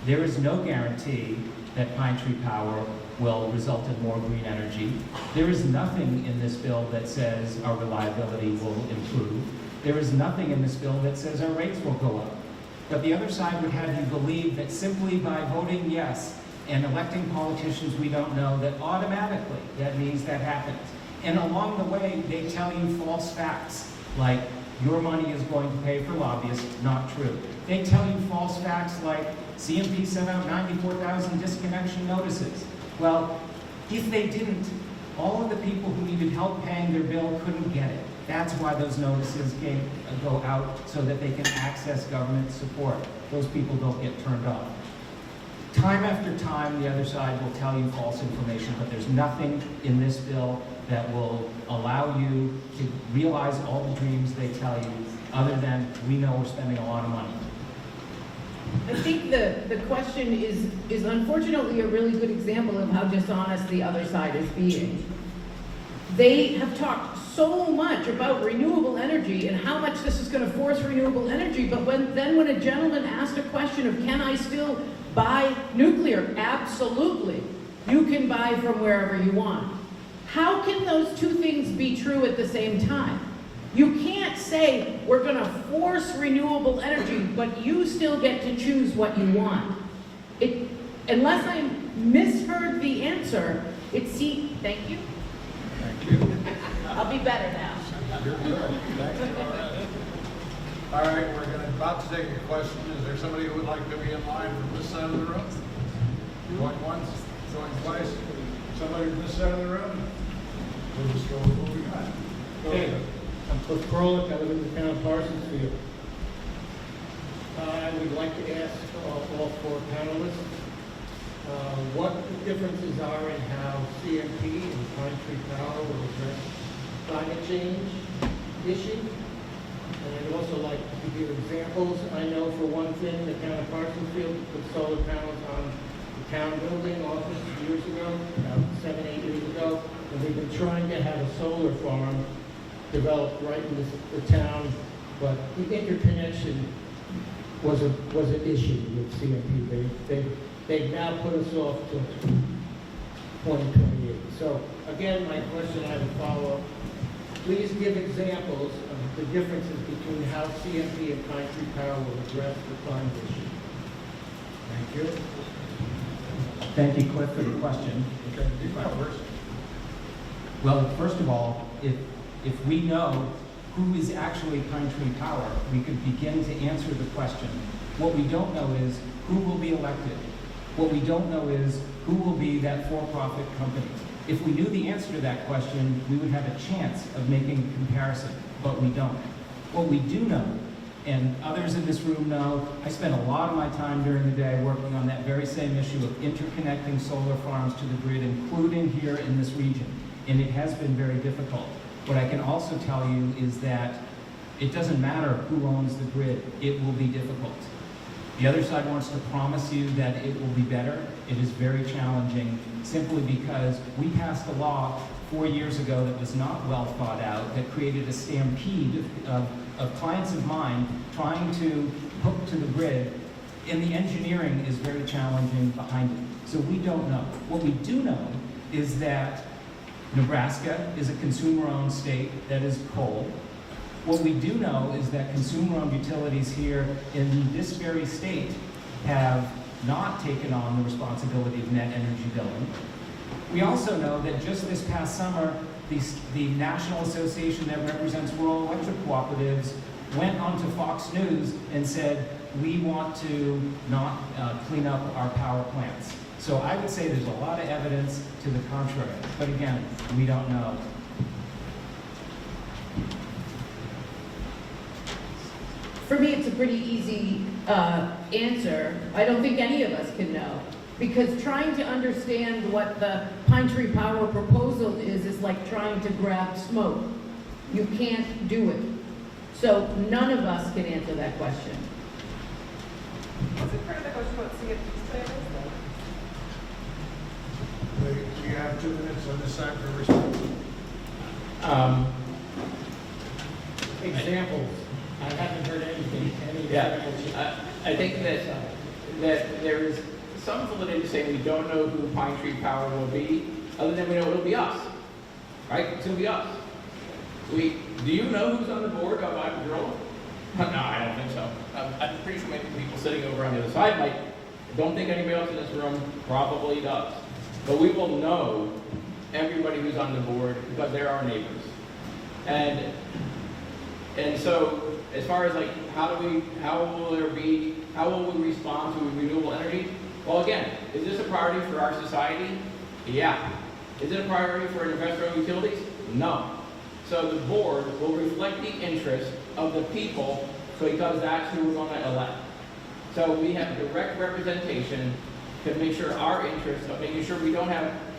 there is no guarantee that Pine Tree Power will result in more green energy. There is nothing in this bill that says our reliability will improve. There is nothing in this bill that says our rates will go up. But the other side would have you believe that simply by voting yes and electing politicians we don't know, that automatically that means that happens. And along the way, they tell you false facts, like your money is going to pay for lobbyists. Not true. They tell you false facts like CMP sent out 94,000 disconnection notices. Well, if they didn't, all of the people who needed help paying their bill couldn't get it. That's why those notices go out, so that they can access government support. Those people don't get turned off. Time after time, the other side will tell you false information, but there's nothing in this bill that will allow you to realize all the dreams they tell you, other than we know we're spending a lot of money.
I think the question is unfortunately a really good example of how dishonest the other side is being. They have talked so much about renewable energy and how much this is going to force renewable energy, but when a gentleman asked a question of can I still buy nuclear? Absolutely. You can buy from wherever you want. How can those two things be true at the same time? You can't say we're going to force renewable energy, but you still get to choose what you want. Unless I misheard the answer, thank you.
Thank you.
I'll be better now.
You're good. Thank you. All right, we're about to take a question. Is there somebody who would like to be in line from this side of the room? Going once, going twice. Somebody from this side of the room? We'll just go with what we got. Go ahead.
I'm Cliff Krolik, I live in the town of Parsonsfield. I would like to ask all four panelists what the differences are in how CMP and Pine Tree Power will address climate change issue. And I'd also like to give examples. I know for one thing, the town of Parsonsfield put solar panels on the town building office years ago, about 7, 8 years ago, and they've been trying to have a solar farm developed right in the town, but the interconnection was an issue with CMP. They've now put us off to 2028. So again, my question, I have a follow-up. Please give examples of the differences between how CMP and Pine Tree Power will address the climate issue.
Thank you.
Thank you, Cliff, for the question.
Okay, you go first.
Well, first of all, if we know who is actually Pine Tree Power, we could begin to answer the question. What we don't know is who will be elected. What we don't know is who will be that for-profit company. If we knew the answer to that question, we would have a chance of making a comparison, but we don't. What we do know, and others in this room know, I spent a lot of my time during the day working on that very same issue of interconnecting solar farms to the grid, including here in this region, and it has been very difficult. What I can also tell you is that it doesn't matter who owns the grid, it will be difficult. The other side wants to promise you that it will be better. It is very challenging simply because we passed a law 4 years ago that was not well thought out, that created a stampede of clients of mine trying to hook to the grid, and the engineering is very challenging behind it. So we don't know. What we do know is that Nebraska is a consumer-owned state that is coal. What we do know is that consumer-owned utilities here in this very state have not taken on the responsibility of net energy billing. We also know that just this past summer, the National Association that represents rural electric cooperatives went onto Fox News and said, we want to not clean up our power plants. So I would say there's a lot of evidence to the contrary. But again, we don't know.
For me, it's a pretty easy answer. I don't think any of us can know. Because trying to understand what the Pine Tree Power proposal is like trying to grab smoke. You can't do it. So none of us can answer that question.
Was it part of the question about CFP's plans?
You have 2 minutes on this side for response.
Examples. I haven't heard anything. Any
Yeah,
examples?
I think that there is some validity to saying we don't know who Pine Tree Power will be, other than we know it'll be us, right? It's gonna be us. Do you know who's on the board of Iberdrola? No, I don't think so. I'm pretty sure maybe people sitting over on the other side might. I don't think anybody else in this room probably does. But we will know everybody who's on the board because they're our neighbors. And so as far as like how will we respond to renewable energy? Well, again, is this a priority for our society? Yeah. Is it a priority for investor-owned utilities? No. So the board will reflect the interest of the people because that's who we're going to elect. So we have direct representation to make sure our interest of making sure we don't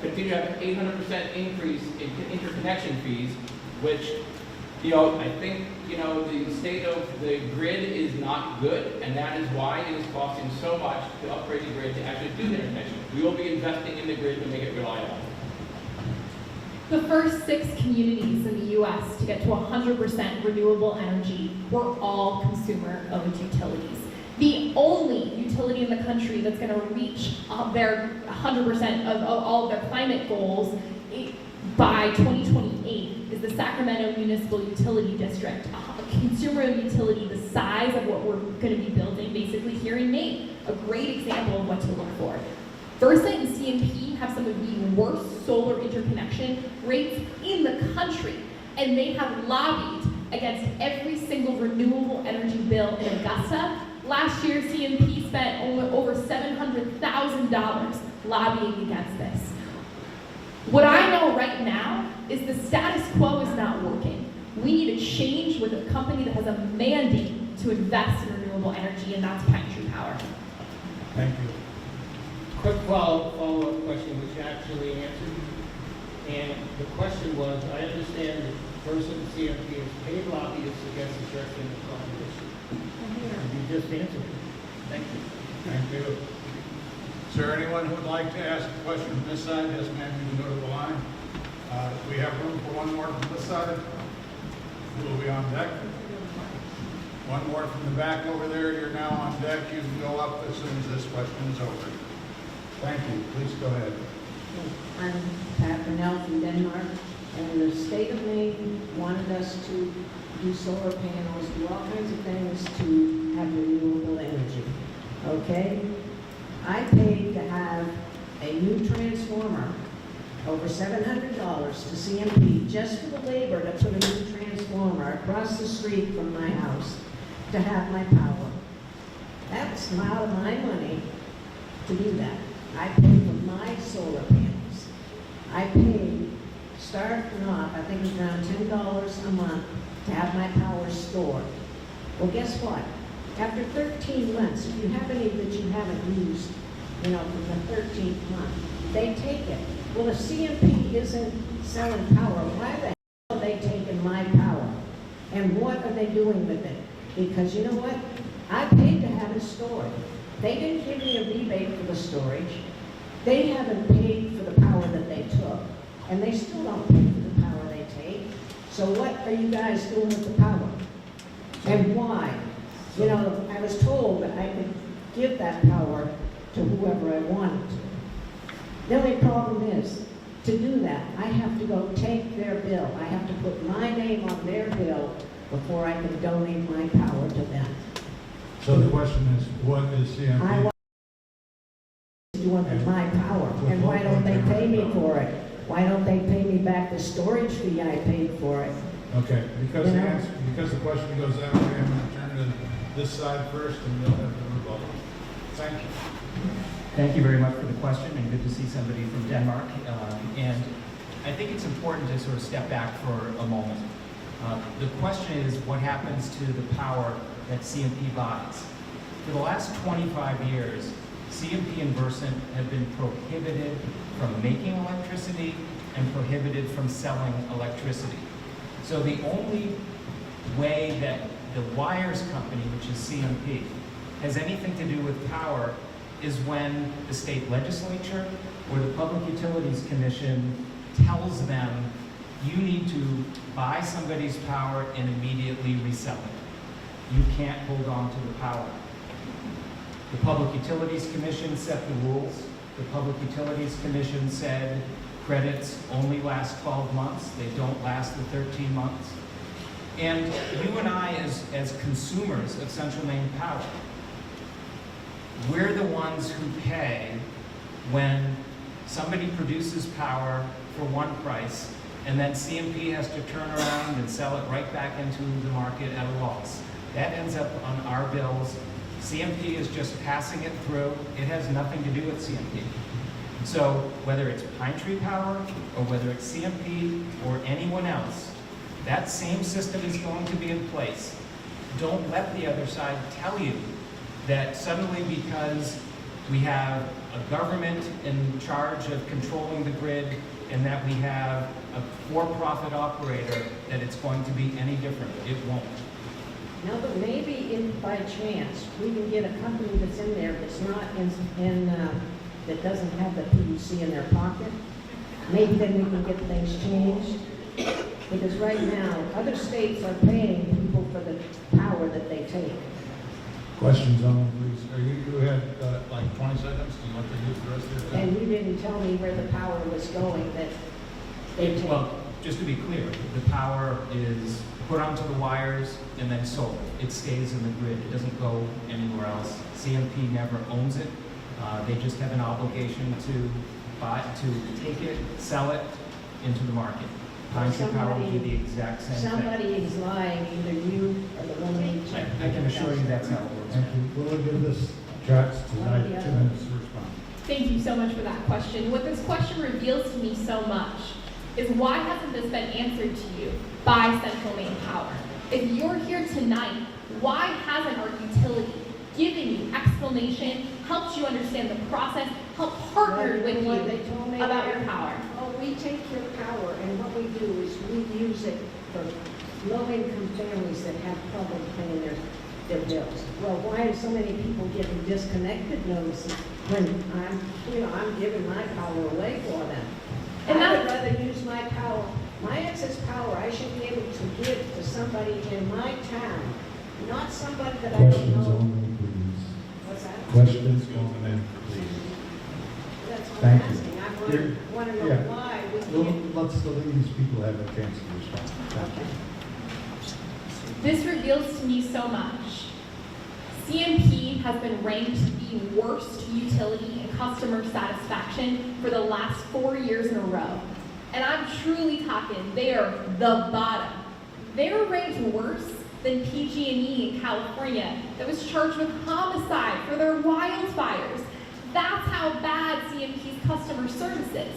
continue to have an 800% increase in interconnection fees, which I think, the state of the grid is not good, and that is why it is costing so much to upgrade the grid to actually do the interconnection. We will be investing in the grid to make it reliable.
The first 6 communities in the U.S. to get to 100% renewable energy were all consumer-owned utilities. The only utility in the country that's going to reach their 100% of all of their climate goals by 2028 is the Sacramento Municipal Utility District, a consumer-owned utility the size of what we're going to be building basically here in Maine. A great example of what to look for. Versa and CMP have some of the worst solar interconnection rates in the country, and they have lobbied against every single renewable energy bill in Augusta. Last year, CMP spent over $700,000 lobbying against this. What I know right now is the status quo is not working. We need a change with a company that has a mandate to invest in renewable energy, and that's Pine Tree Power.
Thank you.
Quick follow-up question, which you actually answered. And the question was, I understand that Versa and CMP has paid lobbyists against addressing the climate issue. And you just answered it. Thank you.
Thank you. Is there anyone who would like to ask a question from this side? Yes, ma'am, you can go to the line. We have room for one more from this side. Who will be on deck? One more from the back over there. You're now on deck. You can go up as soon as this question is over. Thank you. Please go ahead.
I'm Pat Brunel from Denmark, and the state of Maine wanted us to do solar panels, do all kinds of things to have renewable energy. Okay? I paid to have a new transformer, over $700 to CMP, just for the labor to put a new transformer across the street from my house to have my power. That's out of my money to do that. I paid for my solar panels. I paid, starting off, I think it was around $10 a month to have my power stored. Well, guess what? After 13 months, if you have any that you haven't used, from the 13th month, they take it. Well, if CMP isn't selling power, why the hell are they taking my power? And what are they doing with it? Because you know what? I paid to have it stored. They didn't give me a rebate for the storage. They haven't paid for the power that they took. And they still don't pay for the power they take. So what are you guys doing with the power? And why? I was told that I could give that power to whoever I wanted to. The only problem is, to do that, I have to go take their bill. I have to put my name on their bill before I can donate my power to them.
So the question is, what is CMP?
I want to want my power, and why don't they pay me for it? Why don't they pay me back the storage fee I paid for it?
Okay, because the question goes that way, I'm going to turn to this side first, and you'll have the rebuttal. Thank you.
Thank you very much for the question, and good to see somebody from Denmark. And I think it's important to sort of step back for a moment. The question is, what happens to the power that CMP buys? For the last 25 years, CMP and Versant have been prohibited from making electricity and prohibited from selling electricity. So the only way that the wires company, which is CMP, has anything to do with power is when the state legislature or the Public Utilities Commission tells them you need to buy somebody's power and immediately resell it. You can't hold on to the power. The Public Utilities Commission set the rules. The Public Utilities Commission said credits only last 12 months. They don't last the 13 months. And you and I, as consumers of Central Maine Power, we're the ones who pay when somebody produces power for one price, and then CMP has to turn around and sell it right back into the market at a loss. That ends up on our bills. CMP is just passing it through. It has nothing to do with CMP. So whether it's Pine Tree Power, or whether it's CMP, or anyone else, that same system is going to be in place. Don't let the other side tell you that suddenly, because we have a government in charge of controlling the grid, and that we have a for-profit operator, that it's going to be any different. It won't.
No, but maybe if by chance, we can get a company that's in there that's not that doesn't have the PUC in their pocket, maybe then we can get things changed. Because right now, other states are paying people for the power that they take.
Questions on, please? You had like 20 seconds, do you want to use the rest of your time?
And you didn't tell me where the power was going that they take.
Well, just to be clear, the power is put onto the wires and then sold. It stays in the grid. It doesn't go anywhere else. CMP never owns it. They just have an obligation to take it, sell it into the market. Pine Power will do the exact same thing.
Somebody is lying, either you or the woman in charge.
I can assure you that's how it works.
Thank you. We'll give this Jax tonight 2 minutes to respond.
Thank you so much for that question. What this question reveals to me so much is why hasn't this been answered to you by Central Maine Power? If you're here tonight, why hasn't our utility given you explanation, helped you understand the process, helped partner with you about your power?
Oh, we take your power, and what we do is we use it for low-income families that have trouble paying their bills. Well, why are so many people getting disconnected notices when I'm giving my power away for them?
And
I would rather use my power, my excess power, I should be able to give to somebody in my town, not somebody that I don't
Questions
know.
only, please.
What's that?
Questions only, please.
That's what
Thank
I'm
you.
asking. I
Here-
want to know
yeah.
why we
Well,
can't.
let's let these people have a chance to respond. Thank you.
This reveals to me so much. CMP has been ranked the worst utility in customer satisfaction for the last 4 years in a row. And I'm truly talking, they are the bottom. They are ranked worse than PG&E in California that was charged with homicide for their wildfires. That's how bad CMP's customer service is.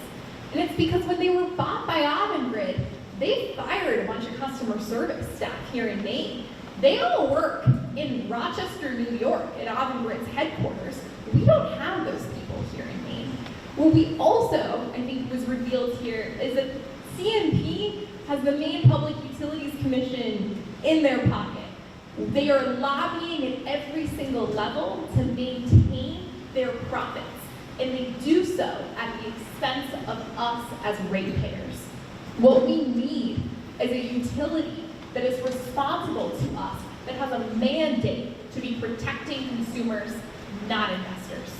And it's because when they were bought by Avangrid, they fired a bunch of customer service staff here in Maine. They all work in Rochester, New York, at Avangrid's headquarters. We don't have those people here in Maine. What we also, I think was revealed here, is that CMP has the Maine Public Utilities Commission in their pocket. They are lobbying at every single level to maintain their profits, and they do so at the expense of us as ratepayers. What we need is a utility that is responsible to us, that has a mandate to be protecting consumers, not investors.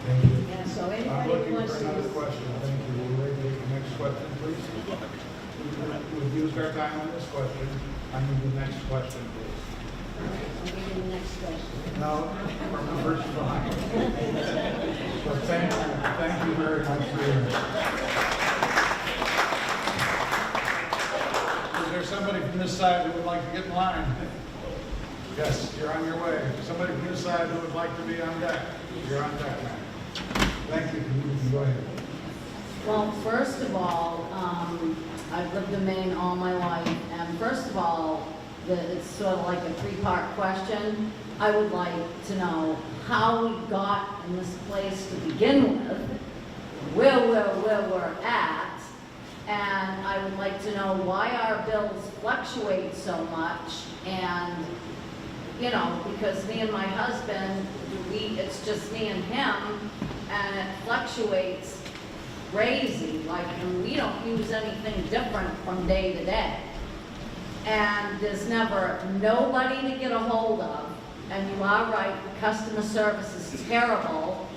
Thank you.
Yeah, so
I'm
anybody who
looking
wants
for
to
another
use.
question. Thank you. We're ready to take the next question, please. We've used our time on this question. I need the next question, please.
I'll give you the next question.
No, from the first line. So thank you very much for your. Is there somebody from this side who would like to get in line? Yes, you're on your way. Somebody from this side who would like to be on deck. You're on deck, man. Thank you. You can go ahead.
Well, first of all, I've lived in Maine all my life, and first of all, it's sort of like a three-part question. I would like to know how we got in this place to begin with, where we're at, and I would like to know why our bills fluctuate so much, and, because me and my husband, it's just me and him, and it fluctuates crazy, and we don't use anything different from day to day. And there's never nobody to get a hold of, and you are right, customer service is terrible.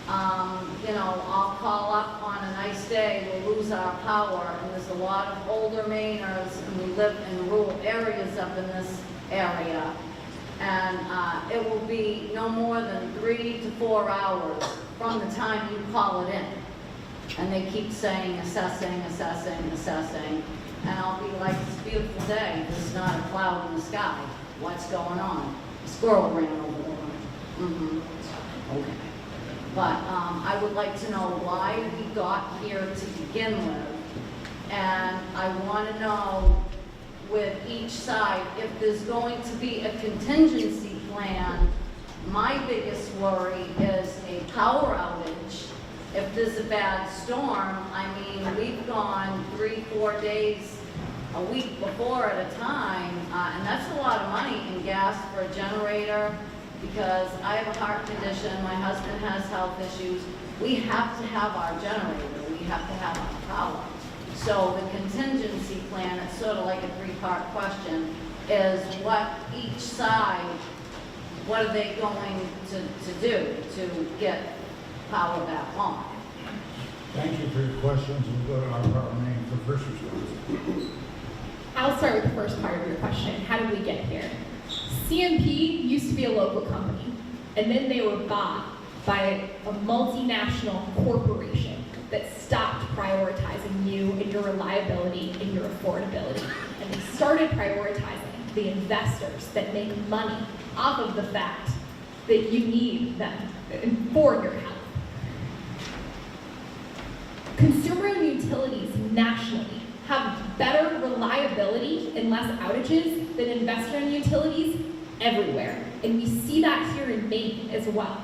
I'll call up on a nice day, we'll lose our power, and there's a lot of older Mainers, and we live in rural areas up in this area. And it will be no more than 3 to 4 hours from the time you call it in. And they keep saying assessing. And I'll be like, it's a beautiful day, there's not a cloud in the sky. What's going on? A squirrel ran over the line. Okay. But I would like to know why we got here to begin with. And I want to know with each side, if there's going to be a contingency plan. My biggest worry is a power outage if there's a bad storm, I mean, we've gone 3-4 days a week before at a time, and that's a lot of money in gas for a generator, because I have a heart condition, my husband has health issues. We have to have our generator, we have to have our power. So the contingency plan, it's sort of like a 3-part question, is what each side, what are they going to do to get power back on?
Thank you for your questions. We'll go to our power man for first response.
I'll start with the first part of your question. How did we get here? CMP used to be a local company, and then they were bought by a multinational corporation that stopped prioritizing you and your reliability and your affordability. And they started prioritizing the investors that make money off of the fact that you need them for your health. Consumer-owned utilities nationally have better reliability and less outages than investor-owned utilities everywhere. And we see that here in Maine as well.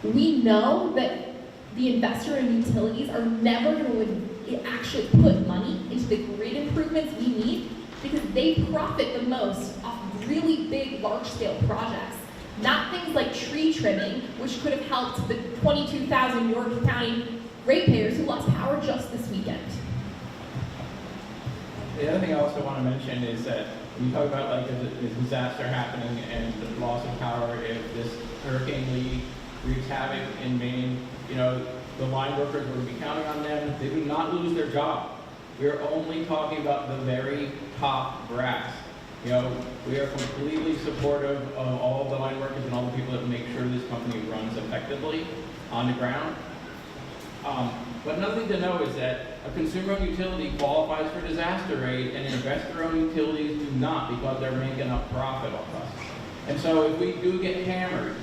We know that the investor-owned utilities are never going to actually put money into the grid improvements we need because they profit the most off of really big, large-scale projects. Not things like tree trimming, which could have helped the 22,000 York County ratepayers who lost power just this weekend.
The other thing I also want to mention is that when you talk about like the disaster happening and the loss of power, if this Hurricane Lee wreaks havoc in Maine, you know, the line workers would be counting on them. They would not lose their job. We're only talking about the very top brass. You know, we are completely supportive of all the line workers and all the people that make sure this company runs effectively on the ground. But another thing to know is that a consumer-owned utility qualifies for disaster aid, and investor-owned utilities do not because they're making a profit off us. And so if we do get hammered,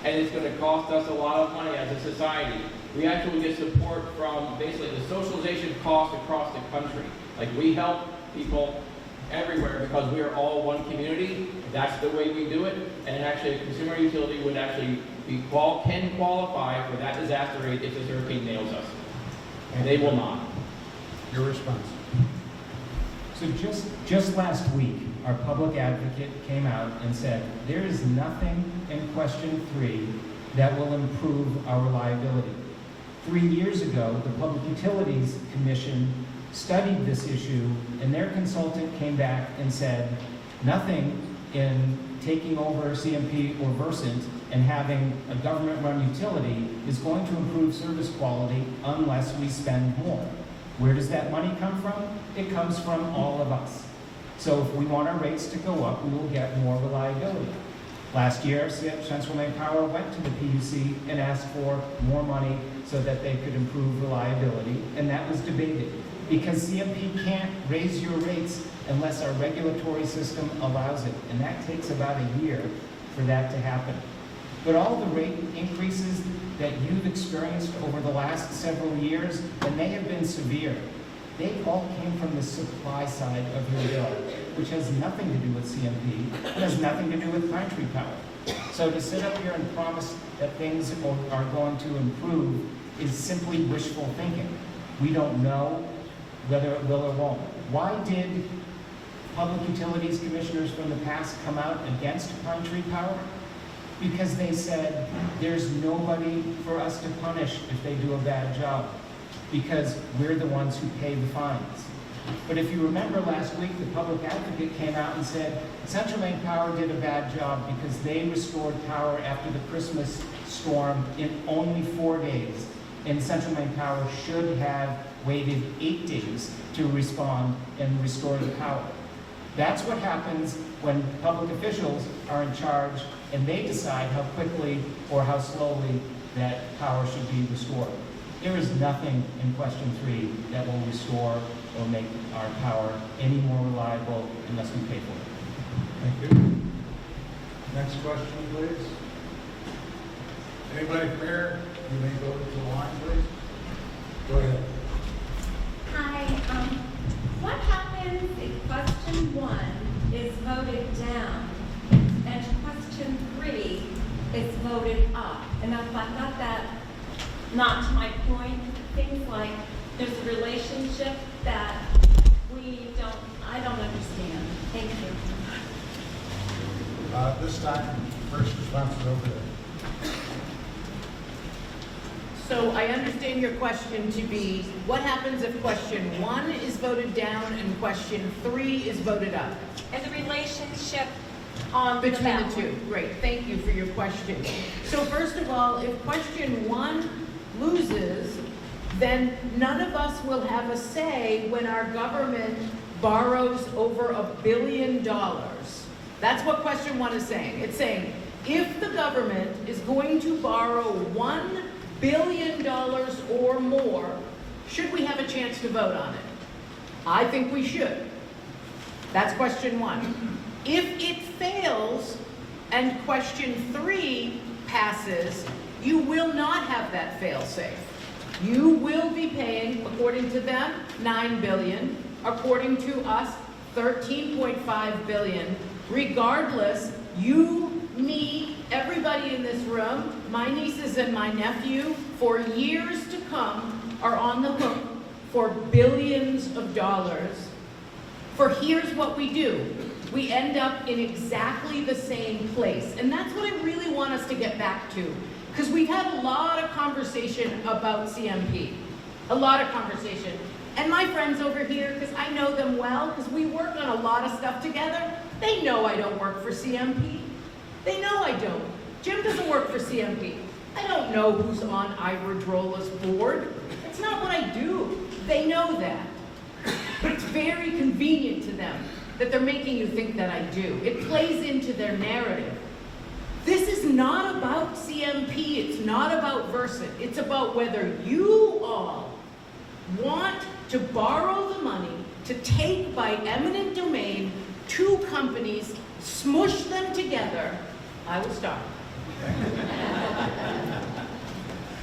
and it's going to cost us a lot of money as a society, we actually get support from basically the socialization costs across the country. Like we help people everywhere because we are all one community. That's the way we do it. And actually a consumer utility would actually can qualify for that disaster aid if this hurricane nails us. And they will not.
Your response.
So just last week, our public advocate came out and said, there is nothing in question 3 that will improve our reliability. 3 years ago, the Public Utilities Commission studied this issue, and their consultant came back and said, nothing in taking over CMP or Versant and having a government-run utility is going to improve service quality unless we spend more. Where does that money come from? It comes from all of us. So if we want our rates to go up, we will get more reliability. Last year, Central Maine Power went to the PUC and asked for more money so that they could improve reliability, and that was debated. Because CMP can't raise your rates unless our regulatory system allows it, and that takes about a year for that to happen. But all the rate increases that you've experienced over the last several years, and they have been severe, they all came from the supply side of your bill, which has nothing to do with CMP, it has nothing to do with Pine Tree Power. So to sit up here and promise that things are going to improve is simply wishful thinking. We don't know whether it will or won't. Why did public utilities commissioners from the past come out against Pine Tree Power? Because they said there's nobody for us to punish if they do a bad job, because we're the ones who pay the fines. But if you remember last week, the public advocate came out and said Central Maine Power did a bad job because they restored power after the Christmas storm in only 4 days, and Central Maine Power should have waited 8 days to respond and restore the power. That's what happens when public officials are in charge and they decide how quickly or how slowly that power should be restored. There is nothing in question 3 that will restore or make our power any more reliable unless we pay for it.
Thank you. Next question, please. Anybody from here? You may go to the line, please. Go ahead.
Hi, what happens if question 1 is voted down and question 3 is voted up? And not that not to my point. Things like there's a relationship that I don't understand. Thank you.
This time, first response is over there.
So I understand your question to be, what happens if question 1 is voted down and question 3 is voted up?
And the relationship on
Between the
ballot.
two. Great, thank you for your question. So first of all, if question 1 loses, then none of us will have a say when our government borrows over $1 billion. That's what question 1 is saying. It's saying, if the government is going to borrow $1 billion or more, should we have a chance to vote on it? I think we should. That's question 1. If it fails and question 3 passes, you will not have that fail-safe. You will be paying, according to them, $9 billion, according to us, $13.5 billion. Regardless, you, me, everybody in this room, my nieces and my nephew, for years to come, are on the hook for billions of dollars. For here's what we do. We end up in exactly the same place. And that's what I really want us to get back to. Because we've had a lot of conversation about CMP. A lot of conversation. And my friends over here, because I know them well, because we work on a lot of stuff together, they know I don't work for CMP. They know I don't. Jim doesn't work for CMP. I don't know who's on Iberdrola's board. It's not what I do. They know that. But it's very convenient to them that they're making you think that I do. It plays into their narrative. This is not about CMP. It's not about Versant. It's about whether you all want to borrow the money to take by eminent domain 2 companies, smush them together. I will stop.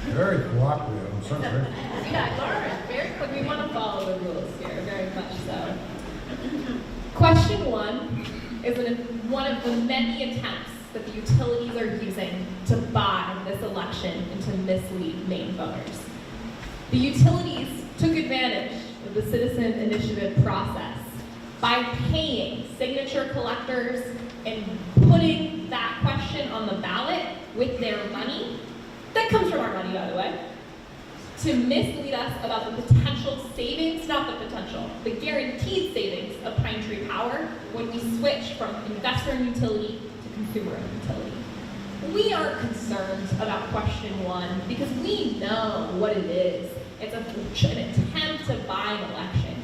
Very cooperative, I'm so grateful.
Yeah, I learned very quick. We want to follow the rules here, very much so. Question 1 is one of the many attempts that the utilities are using to buy this election and to mislead Maine voters. The utilities took advantage of the citizen initiative process by paying signature collectors and putting that question on the ballot with their money. That comes from our money, by the way, to mislead us about the potential savings, not the potential, the guaranteed savings of Pine Tree Power when we switch from investor-owned utility to consumer-owned utility. We are concerned about question 1 because we know what it is. It's an attempt to buy an election.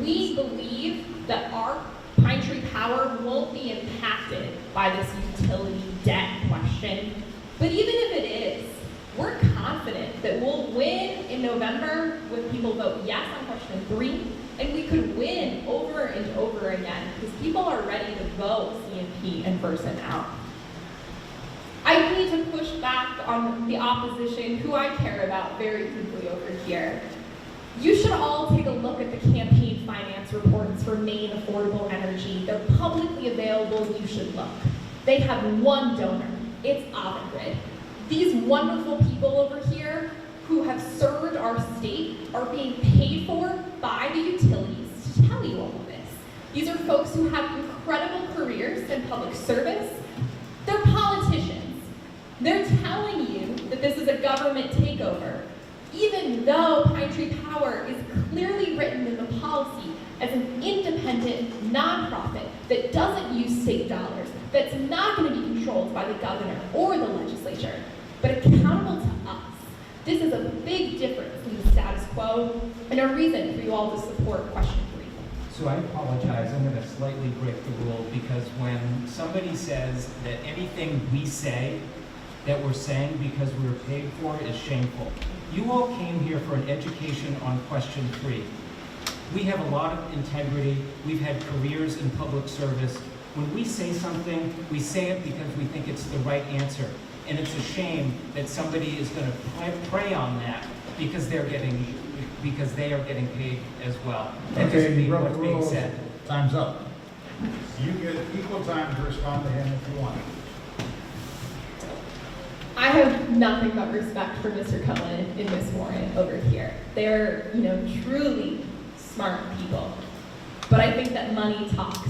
We believe that our Pine Tree Power won't be impacted by this utility debt question. But even if it is, we're confident that we'll win in November when people vote yes on question 3, and we could win over and over again because people are ready to vote CMP and Versant out. I need to push back on the opposition, who I care about very deeply over here. You should all take a look at the campaign finance reports for Maine Affordable Energy. They're publicly available. You should look. They have one donor. It's Avangrid. These wonderful people over here who have served our state are being paid for by the utilities to tell you all of this. These are folks who have incredible careers in public service. They're politicians. They're telling you that this is a government takeover, even though Pine Tree Power is clearly written in the policy as an independent nonprofit that doesn't use state dollars, that's not going to be controlled by the governor or the legislature, but accountable to us. This is a big difference in the status quo and a reason for you all to support question 3.
So I apologize, I'm going to slightly break the rule because when somebody says that anything we say that we're saying because we were paid for is shameful. You all came here for an education on question 3. We have a lot of integrity. We've had careers in public service. When we say something, we say it because we think it's the right answer. And it's a shame that somebody is going to prey on that because they are getting paid as well. That doesn't mean what's being said.
Time's up. You get equal time to respond to him if you want.
I have nothing but respect for Mr. Cohen and Ms. Warren over here. They're, truly smart people. But I think that money talks.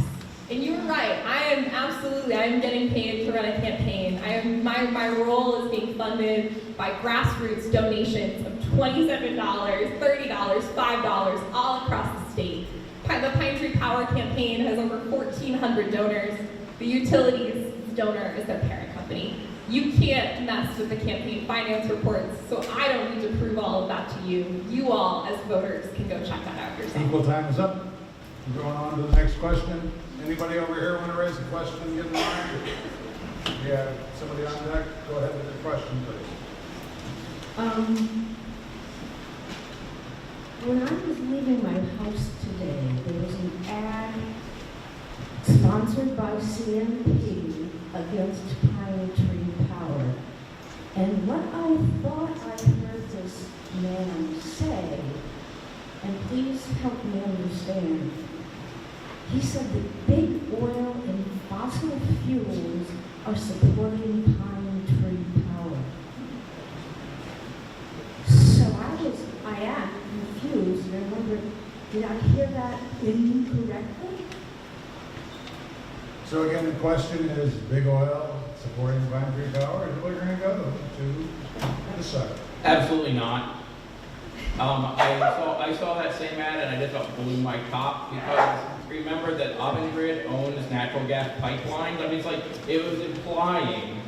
And you were right. I am getting paid to run a campaign. My role is being funded by grassroots donations of $27, $30, $5, all across the state. The Pine Tree Power campaign has over 1,400 donors. The utilities donor is their parent company. You can't mess with the campaign finance reports, so I don't need to prove all of that to you. You all, as voters, can go check that out yourself.
Equal time is up. We're going on to the next question. Anybody over here want to raise a question? Get in line. Yeah, somebody on deck. Go ahead with your question, please.
When I was leaving my house today, there was an ad sponsored by CMP against Pine Tree Power. And what I thought I heard this man say, and please help me understand, he said that big oil and fossil fuels are supporting Pine Tree Power. So I am confused, and I wonder, did I hear that incorrectly?
So again, the question is, big oil supporting Pine Tree Power, is we're going to go to the side.
Absolutely not. I saw that same ad and I just about blew my top because remember that Avangrid owns natural gas pipelines. I mean, it's like it was implying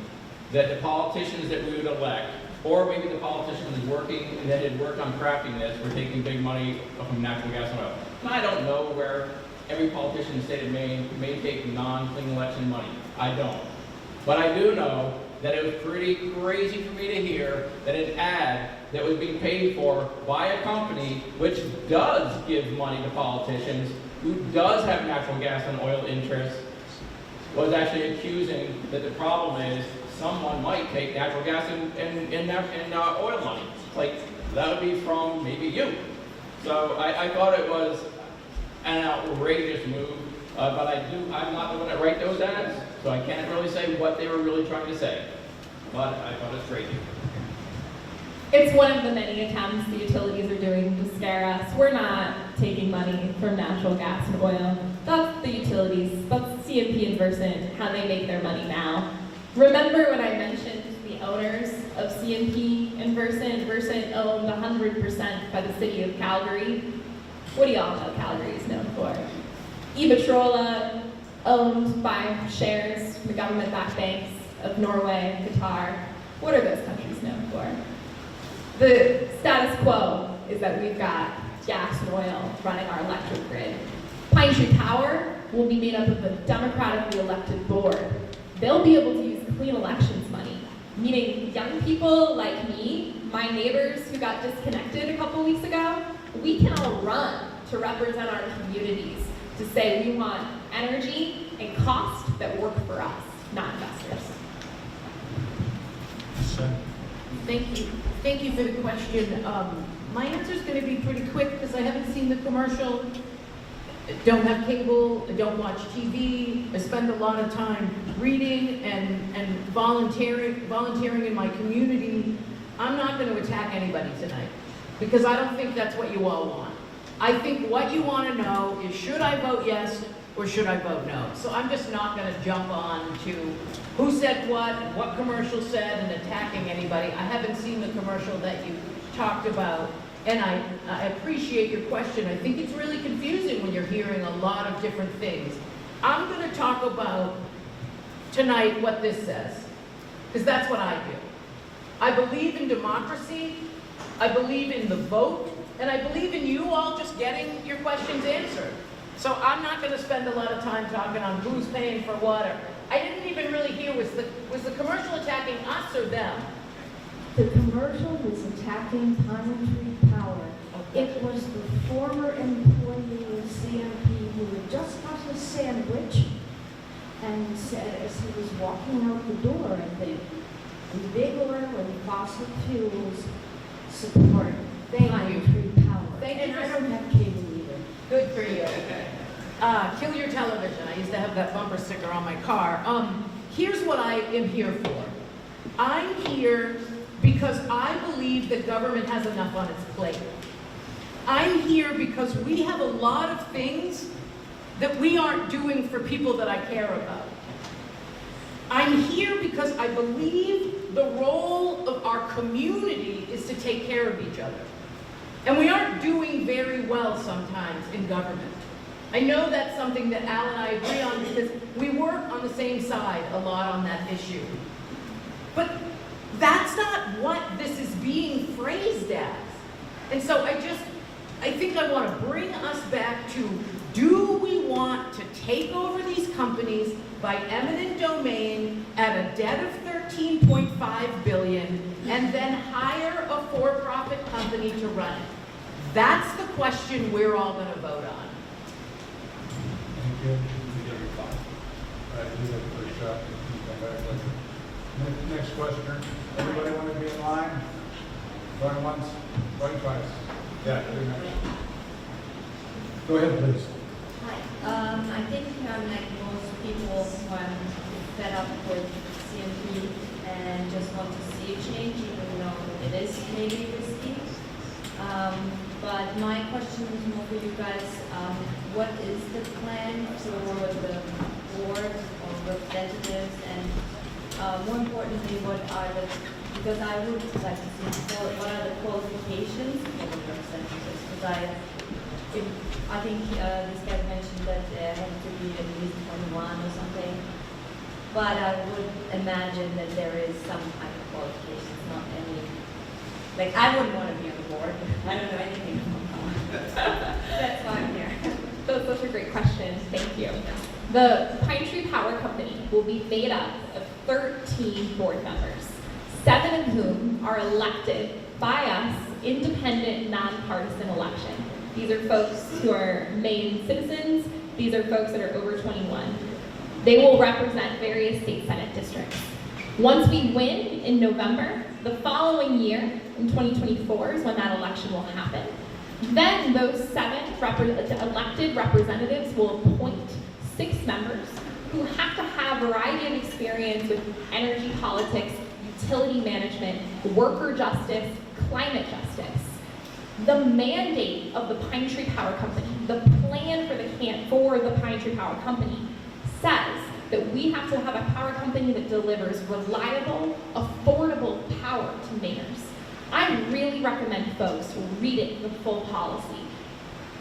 that the politicians that we would elect, or maybe the politicians that had worked on crafting this, were taking big money from natural gas and oil. And I don't know where every politician in the state of Maine may take non-clean election money. I don't. But I do know that it was pretty crazy for me to hear that an ad that was being paid for by a company which does give money to politicians, who does have natural gas and oil interests, was actually accusing that the problem is someone might take natural gas and oil money. Like, that would be from maybe you. So I thought it was an outrageous move, but I'm not the one that write those ads, so I can't really say what they were really trying to say. But I thought it's crazy.
It's one of the many attempts the utilities are doing to scare us. We're not taking money from natural gas and oil. That's the utilities, that's CMP and Versant, how they make their money now. Remember when I mentioned the owners of CMP and Versant? Versant owned 100% by the city of Calgary. What do y'all know Calgary is known for? Iberdrola, owned by shares from the government-backed banks of Norway, Qatar. What are those countries known for? The status quo is that we've got gas and oil running our electric grid. Pine Tree Power will be made up of a democratically elected board. They'll be able to use clean elections money, meaning young people like me, my neighbors who got disconnected a couple weeks ago, we can all run to represent our communities, to say we want energy and cost that work for us, not investors.
Thank you. Thank you for the question. My answer is going to be pretty quick because I haven't seen the commercial. Don't have cable, I don't watch TV. I spend a lot of time reading and volunteering in my community. I'm not going to attack anybody tonight because I don't think that's what you all want. I think what you want to know is, should I vote yes or should I vote no? So I'm just not going to jump on to who said what commercial said, and attacking anybody. I haven't seen the commercial that you talked about, and I appreciate your question. I think it's really confusing when you're hearing a lot of different things. I'm going to talk about tonight what this says, because that's what I do. I believe in democracy, I believe in the vote, and I believe in you all just getting your questions answered. So I'm not going to spend a lot of time talking on who's paying for what. I didn't even really hear, was the commercial attacking us or them?
The commercial was attacking Pine Tree Power. Okay. It was the former employee of CMP who had just got his sandwich and said, as he was walking out the door, I think, the big oil and fossil fuels support Pine Tree Power.
Thank you.
And I don't have cable either.
Good for you. Kill your television. I used to have that bumper sticker on my car. Here's what I am here for. I'm here because I believe that government has enough on its plate. I'm here because we have a lot of things that we aren't doing for people that I care about. I'm here because I believe the role of our community is to take care of each other. And we aren't doing very well sometimes in government. I know that's something that Al and I agree on because we work on the same side a lot on that issue. But that's not what this is being phrased as. And so I think I want to bring us back to, do we want to take over these companies by eminent domain at a debt of $13.5 billion and then hire a for-profit company to run it? That's the question we're all going to vote on.
Thank you. All right, you have the first shot. You come back later. Next questioner. Everybody want to be in line? Going once, going twice. Yeah, you're next. Go ahead, please.
Hi. I think like most people who are fed up with CMP and just want to see a change, even though it is maybe risky. But my question is more for you guys. What is the plan for the board or representatives, and more importantly, what are the, because I would like to see what are the qualifications for the representatives? Because I think this guy mentioned that they have to be at least 21 or something. But I would imagine that there is some kind of qualifications, not any. Like, I wouldn't want to be on the board. I don't know anything about
That's why I'm here. Those are great questions. Thank you. The Pine Tree Power Company will be made up of 13 board members, 7 of whom are elected by us, independent, nonpartisan election. These are folks who are Maine citizens. These are folks that are over 21. They will represent various state senate districts. Once we win in November, the following year, in 2024, is when that election will happen. Then those 7 elected representatives will appoint 6 members who have to have a variety of experience with energy politics, utility management, worker justice, climate justice. The mandate of the Pine Tree Power Company, the plan for the Pine Tree Power Company, says that we have to have a power company that delivers reliable, affordable power to Mainers. I really recommend folks read it, the full policy.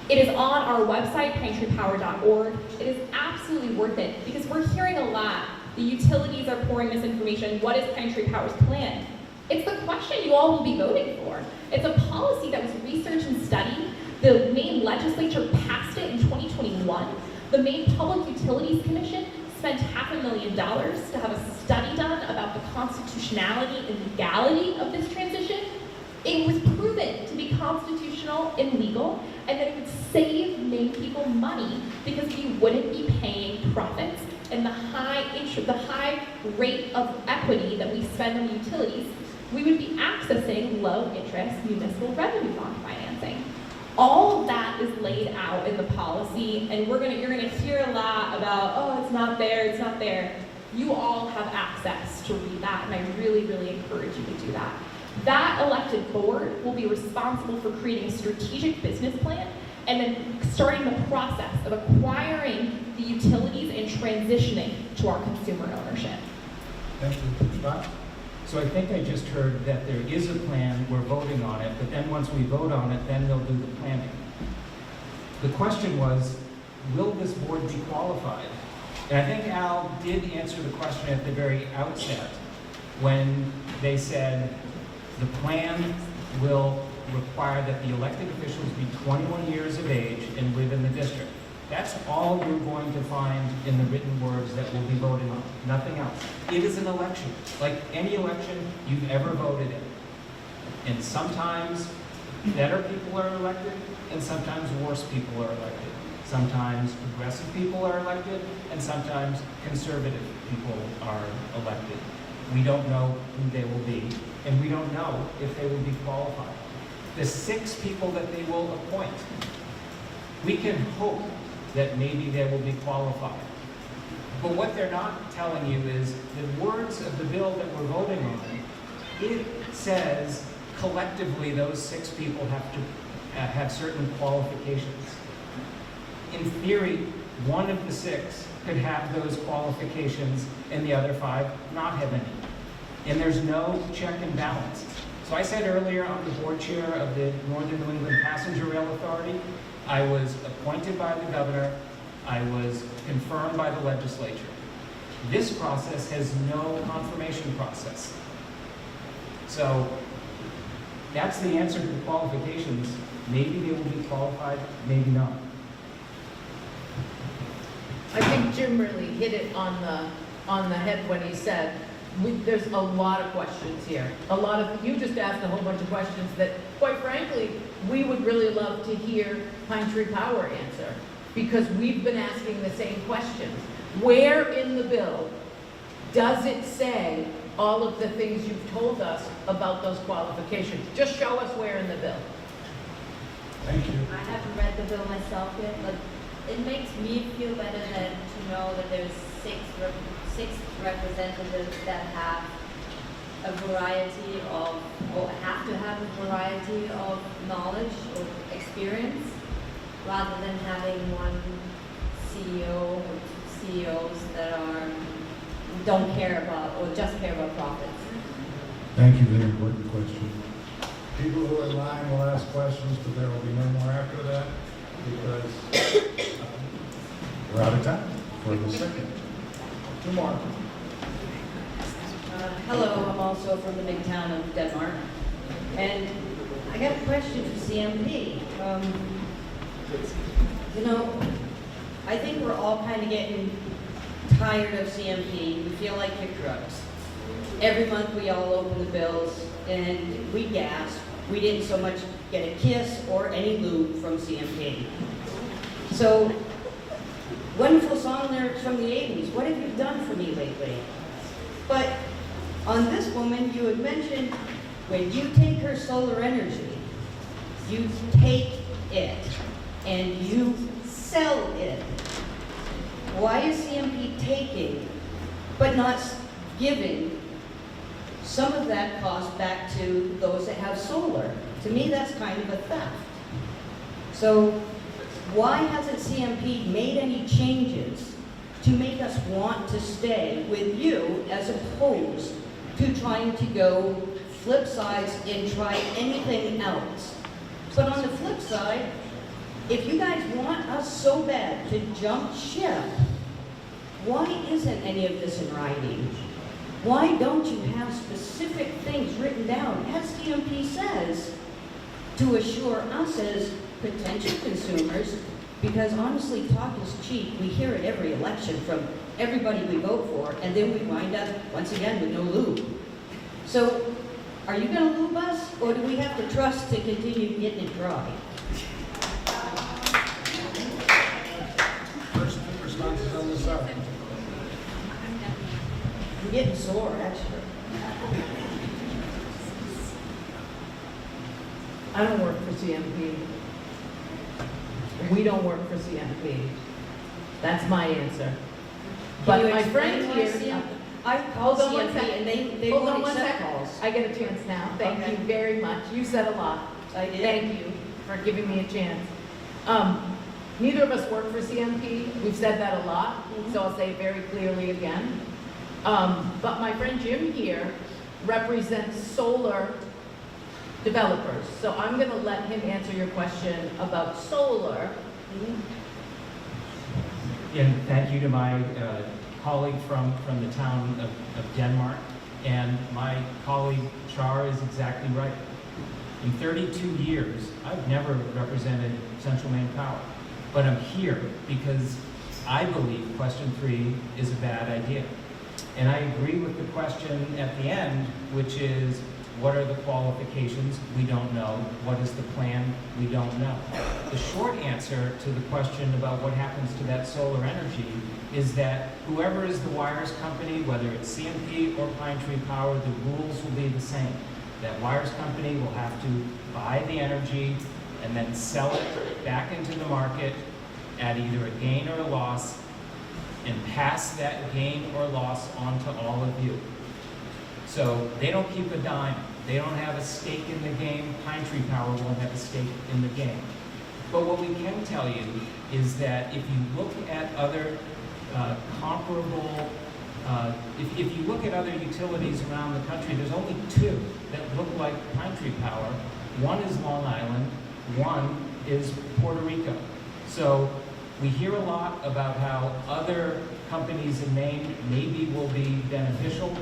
It is on our website, pinetreepower.org. It is absolutely worth it because we're hearing a lot. The utilities are pouring this information. What is Pine Tree Power's plan? It's the question you all will be voting for. It's a policy that was researched and studied. The Maine legislature passed it in 2021. The Maine Public Utilities Commission spent $500,000 to have a study done about the constitutionality and legality of this transition. It was proven to be constitutional and legal, and that it would save Maine people money because we wouldn't be paying profits and the high rate of equity that we spend on utilities. We would be accessing low-interest municipal revenue bond financing. All of that is laid out in the policy, and you're gonna hear a lot about, oh, it's not there, it's not there. You all have access to read that, and I really, really encourage you to do that. That elected board will be responsible for creating a strategic business plan and then starting the process of acquiring the utilities and transitioning to our consumer ownership.
Thank you. Scott?
So I think I just heard that there is a plan, we're voting on it, but then once we vote on it, then they'll do the planning. The question was, will this board be qualified? And I think Al did answer the question at the very outset when they said the plan will require that the elected officials be 21 years of age and live in the district. That's all you're going to find in the written words that we'll be voting on, nothing else. It is an election, like any election you've ever voted in. And sometimes better people are elected, and sometimes worse people are elected. Sometimes progressive people are elected, and sometimes conservative people are elected. We don't know who they will be, and we don't know if they will be qualified. The 6 people that they will appoint, we can hope that maybe they will be qualified. But what they're not telling you is the words of the bill that we're voting on it says collectively those 6 people have to have certain qualifications. In theory, one of the 6 could have those qualifications and the other 5 not have any. And there's no check and balance. So I said earlier, I'm the board chair of the Northern New England Passenger Rail Authority. I was appointed by the governor. I was confirmed by the legislature. This process has no confirmation process. So that's the answer to the qualifications. Maybe they will be qualified, maybe not.
I think Jim really hit it on the head when he said, there's a lot of questions here. You just asked a whole bunch of questions that, quite frankly, we would really love to hear Pine Tree Power answer, because we've been asking the same questions. Where in the bill does it say all of the things you've told us about those qualifications? Just show us where in the bill.
Thank you.
I haven't read the bill myself yet, but it makes me feel better to know that there's six representatives that have a variety of, or have to have a variety of knowledge or experience, rather than having one CEO or 2 CEOs that don't care about, or just care about profits.
Thank you for the important question. People who are in line will ask questions, but there will be no more after that, because we're out of time for the second. 2 more.
Hello, I'm also from the big town of Denmark, and I got a question for CMP. I think we're all kind of getting tired of CMP. We feel like pickup trucks. Every month we all open the bills and we gasp. We didn't so much get a kiss or any lube from CMP. So, wonderful song lyrics from the 80s. What have you done for me lately? But on this woman, you had mentioned when you take her solar energy, you take it and you sell it. Why is CMP taking but not giving some of that cost back to those that have solar? To me, that's kind of a theft. So why hasn't CMP made any changes to make us want to stay with you as opposed to trying to go flip sides and try anything else? But on the flip side, if you guys want us so bad to jump ship, why isn't any of this in writing? Why don't you have specific things written down, as CMP says, to assure us as potential consumers? Because honestly, talk is cheap. We hear it every election from everybody we vote for, and then we wind up, once again, with no lube. So, are you going to lube us, or do we have to trust to continue getting it dry?
First responses on the side.
I'm getting sore, actually.
I don't work for CMP. We don't work for CMP. That's my answer. But my friend here,
I called
hold on one
CMP
second.
and they
Hold on
won't
one
accept
second.
calls.
I get a chance now. Thank you very much. You said a lot.
I did.
Thank you for giving me a chance. Neither of us work for CMP. We've said that a lot, so I'll say it very clearly again. But my friend Jim here represents solar developers. So I'm going to let him answer your question about solar.
And thank you to my colleague from the town of Denmark. And my colleague Char is exactly right. In 32 years, I've never represented Central Maine Power. But I'm here because I believe question 3 is a bad idea. And I agree with the question at the end, which is, what are the qualifications? We don't know. What is the plan? We don't know. The short answer to the question about what happens to that solar energy is that whoever is the wires company, whether it's CMP or Pine Tree Power, the rules will be the same. That wires company will have to buy the energy and then sell it back into the market at either a gain or a loss, and pass that gain or loss on to all of you. So they don't keep a dime. They don't have a stake in the game. Pine Tree Power won't have a stake in the game. But what we can tell you is that if you look at other comparable, if you look at other utilities around the country, there's only two that look like Pine Tree Power. One is Long Island, one is Puerto Rico. So we hear a lot about how other companies in Maine maybe will be beneficial,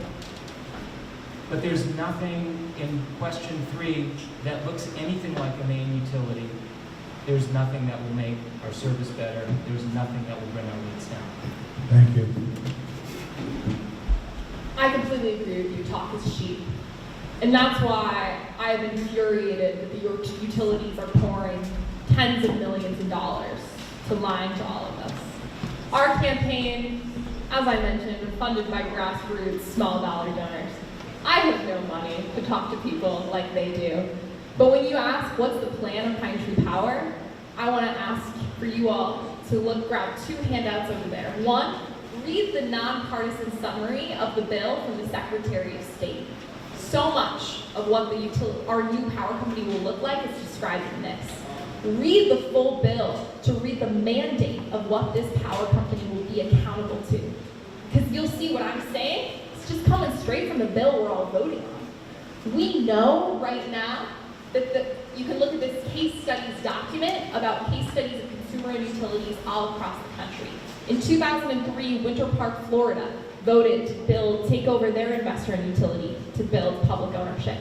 but there's nothing in question 3 that looks anything like a Maine utility. There's nothing that will make our service better. There's nothing that will bring our rates down.
Thank you.
I completely agree with you. Talk is cheap. And that's why I've infuriated that the utilities are pouring tens of millions of dollars to line to all of us. Our campaign, as I mentioned, is funded by grassroots, small dollar donors. I have no money to talk to people like they do. But when you ask what's the plan of Pine Tree Power, I want to ask for you all to grab 2 handouts over there. One, read the nonpartisan summary of the bill from the Secretary of State. So much of what our new power company will look like is described in this. Read the full bill to read the mandate of what this power company will be accountable to. Because you'll see what I'm saying. It's just coming straight from the bill we're all voting on. We know right now that you can look at this case studies document about case studies of consumer and utilities all across the country. In 2003, Winter Park, Florida, voted to take over their investor in utility to build public ownership.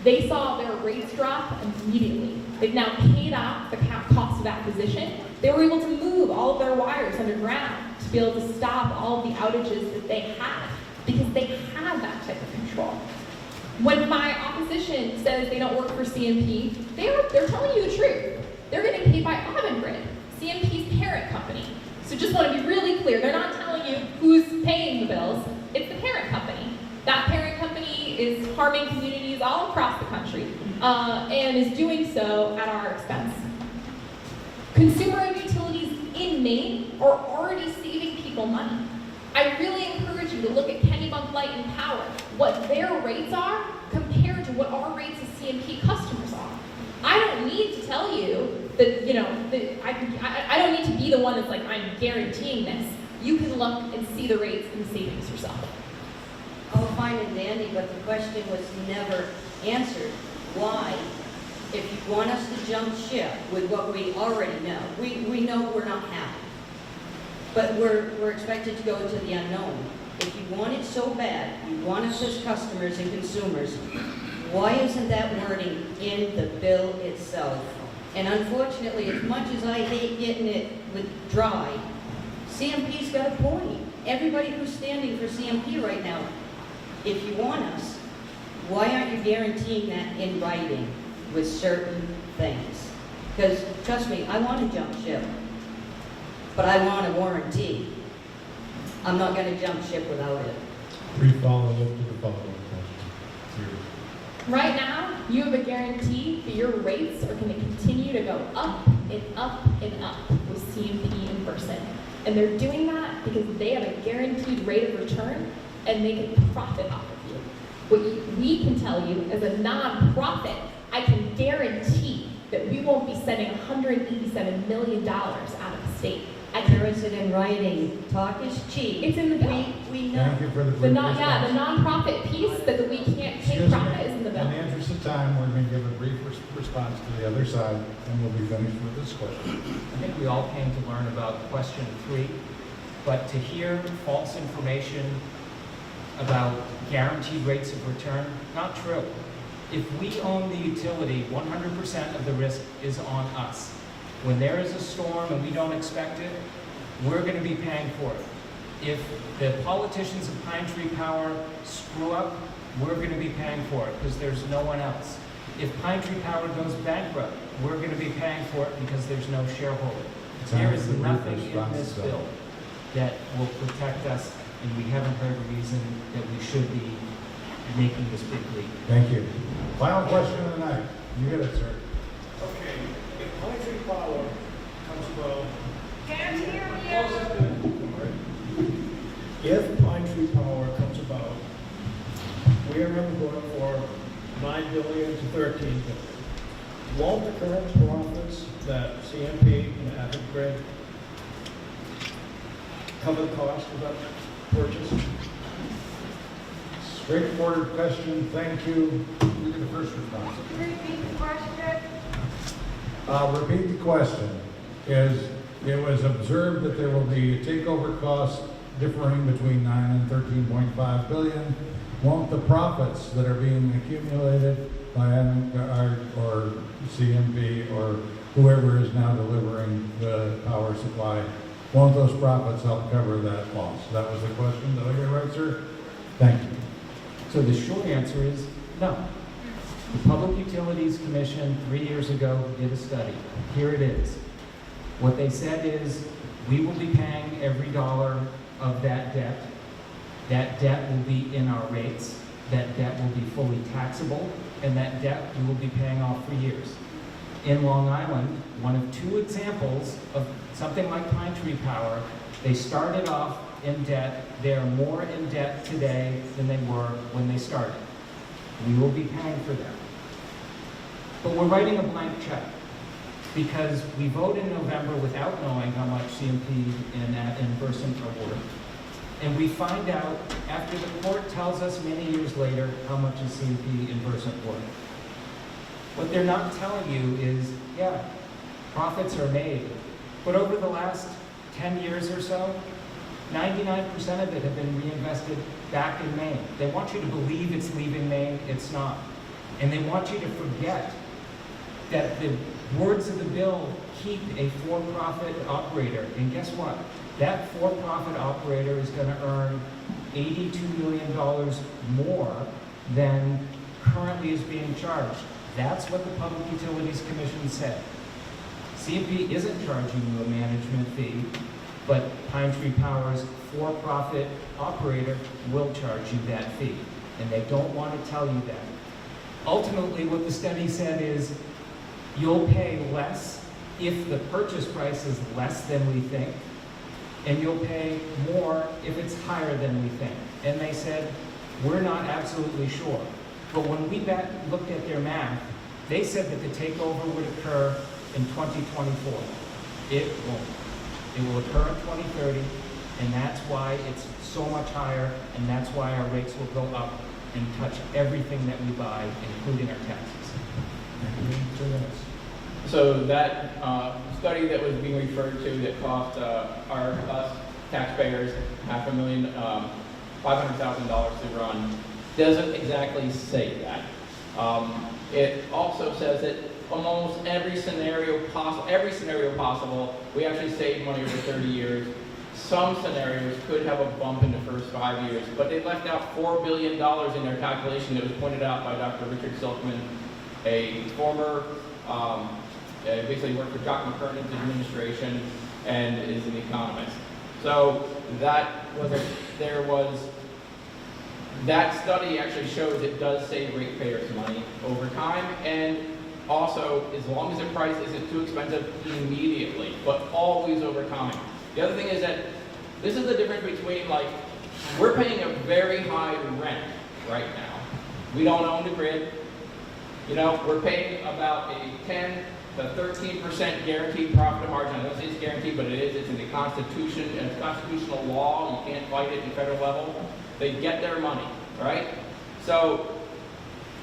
They saw their rates drop immediately. They've now paid off the cost of acquisition. They were able to move all of their wires underground to be able to stop all of the outages that they had because they have that type of control. When my opposition says they don't work for CMP, they're telling you the truth. They're getting paid by Avangrid, CMP's parent company. So just want to be really clear, they're not telling you who's paying the bills, it's the parent company. That parent company is harming communities all across the country and is doing so at our expense. Consumer and utilities in Maine are already saving people money. I really encourage you to look at Kennebunk Light and Power, what their rates are compared to what our rates as CMP customers are. I don't need to tell you that, I don't need to be the one that's like, I'm guaranteeing this. You can look and see the rates and the savings yourself.
All fine and dandy, but the question was never answered. Why? If you want us to jump ship with what we already know, we know we're not happy. But we're expected to go into the unknown. If you want it so bad, you want us as customers and consumers, why isn't that wording in the bill itself? And unfortunately, as much as I hate getting it with dry, CMP's got a point. Everybody who's standing for CMP right now, if you want us, why aren't you guaranteeing that in writing with certain things? Because trust me, I want to jump ship, but I want a warranty. I'm not going to jump ship without it.
Brief follow-up to the following question.
Right now, you have a guarantee that your rates are going to continue to go up and up and up with CMP in person. And they're doing that because they have a guaranteed rate of return and they can profit off of you. What we can tell you as a non-profit, I can guarantee that we won't be sending $187 million out of the state.
There is it in writing. Talk is cheap.
It's in the bill.
We know.
Thank you for the
The
brief
nonprofit piece that we can't take
Excuse me.
profit is in the bill.
In the interest of time, we're going to give a brief response to the other side, and we'll be finished with this question.
I think we all came to learn about question 3, but to hear false information about guaranteed rates of return, not true. If we own the utility, 100% of the risk is on us. When there is a storm and we don't expect it, we're going to be paying for it. If the politicians of Pine Tree Power screw up, we're going to be paying for it because there's no one else. If Pine Tree Power goes bankrupt, we're going to be paying for it because there's no shareholder. There is nothing in this bill that will protect us, and we haven't heard a reason that we should be making this big leap.
Thank you. Final question of the night. You get it, sir.
Okay, if Pine Tree Power comes about, if Pine Tree Power comes about we are on the hook for $9 billion to $13 billion. Won't the current profits that CMP and Avid Grid cover the cost of that purchase?
Straightforward question, thank you. You get the first response.
Could you repeat the question?
Repeat the question. It was observed that there will be takeover costs differing between 9 and 13.5 billion. Won't the profits that are being accumulated by or CMP or whoever is now delivering the power supply, won't those profits help cover that loss? That was the question. Did I get it right, sir? Thank you.
So the short answer is no. The Public Utilities Commission 3 years ago did a study. Here it is. What they said is we will be paying every dollar of that debt. That debt will be in our rates. That debt will be fully taxable, and that debt we will be paying off for years. In Long Island, one of two examples of something like Pine Tree Power, they started off in debt. They are more in debt today than they were when they started. We will be paying for them. But we're writing a blank check because we vote in November without knowing how much CMP and Versant are worth. And we find out after the court tells us many years later how much is CMP and Versant worth. What they're not telling you is, yeah, profits are made. But over the last 10 years or so, 99% of it have been reinvested back in Maine. They want you to believe it's leaving Maine, it's not. And they want you to forget that the words of the bill keep a for-profit operator. And guess what? That for-profit operator is going to earn $82 million more than currently is being charged. That's what the Public Utilities Commission said. CMP isn't charging you a management fee, but Pine Tree Power's for-profit operator will charge you that fee, and they don't want to tell you that. Ultimately, what the study said is you'll pay less if the purchase price is less than we think, and you'll pay more if it's higher than we think. And they said, we're not absolutely sure. But when we looked at their math, they said that the takeover would occur in 2024. It won't. It will occur in 2030, and that's why it's so much higher, and that's why our rates will go up and touch everything that we buy, including our taxes.
So that study that was being referred to that cost us taxpayers $500,000 to run doesn't exactly say that. It also says that almost every scenario possible, we actually save money over 30 years. Some scenarios could have a bump in the first 5 years, but they left out $4 billion in their calculation that was pointed out by Dr. Richard Silkman, a former, basically worked for Jock McKernan's administration and is an economist. So that study actually shows it does save ratepayers money over time, and also as long as the price isn't too expensive immediately, but always over time. The other thing is that this is the difference between, like, we're paying a very high rent right now. We don't own the grid. You know, we're paying about a 10 to 13% guaranteed profit margin. I don't say it's guaranteed, but it is. It's in the Constitution, and it's constitutional law. You can't fight it at federal level. They get their money, right? So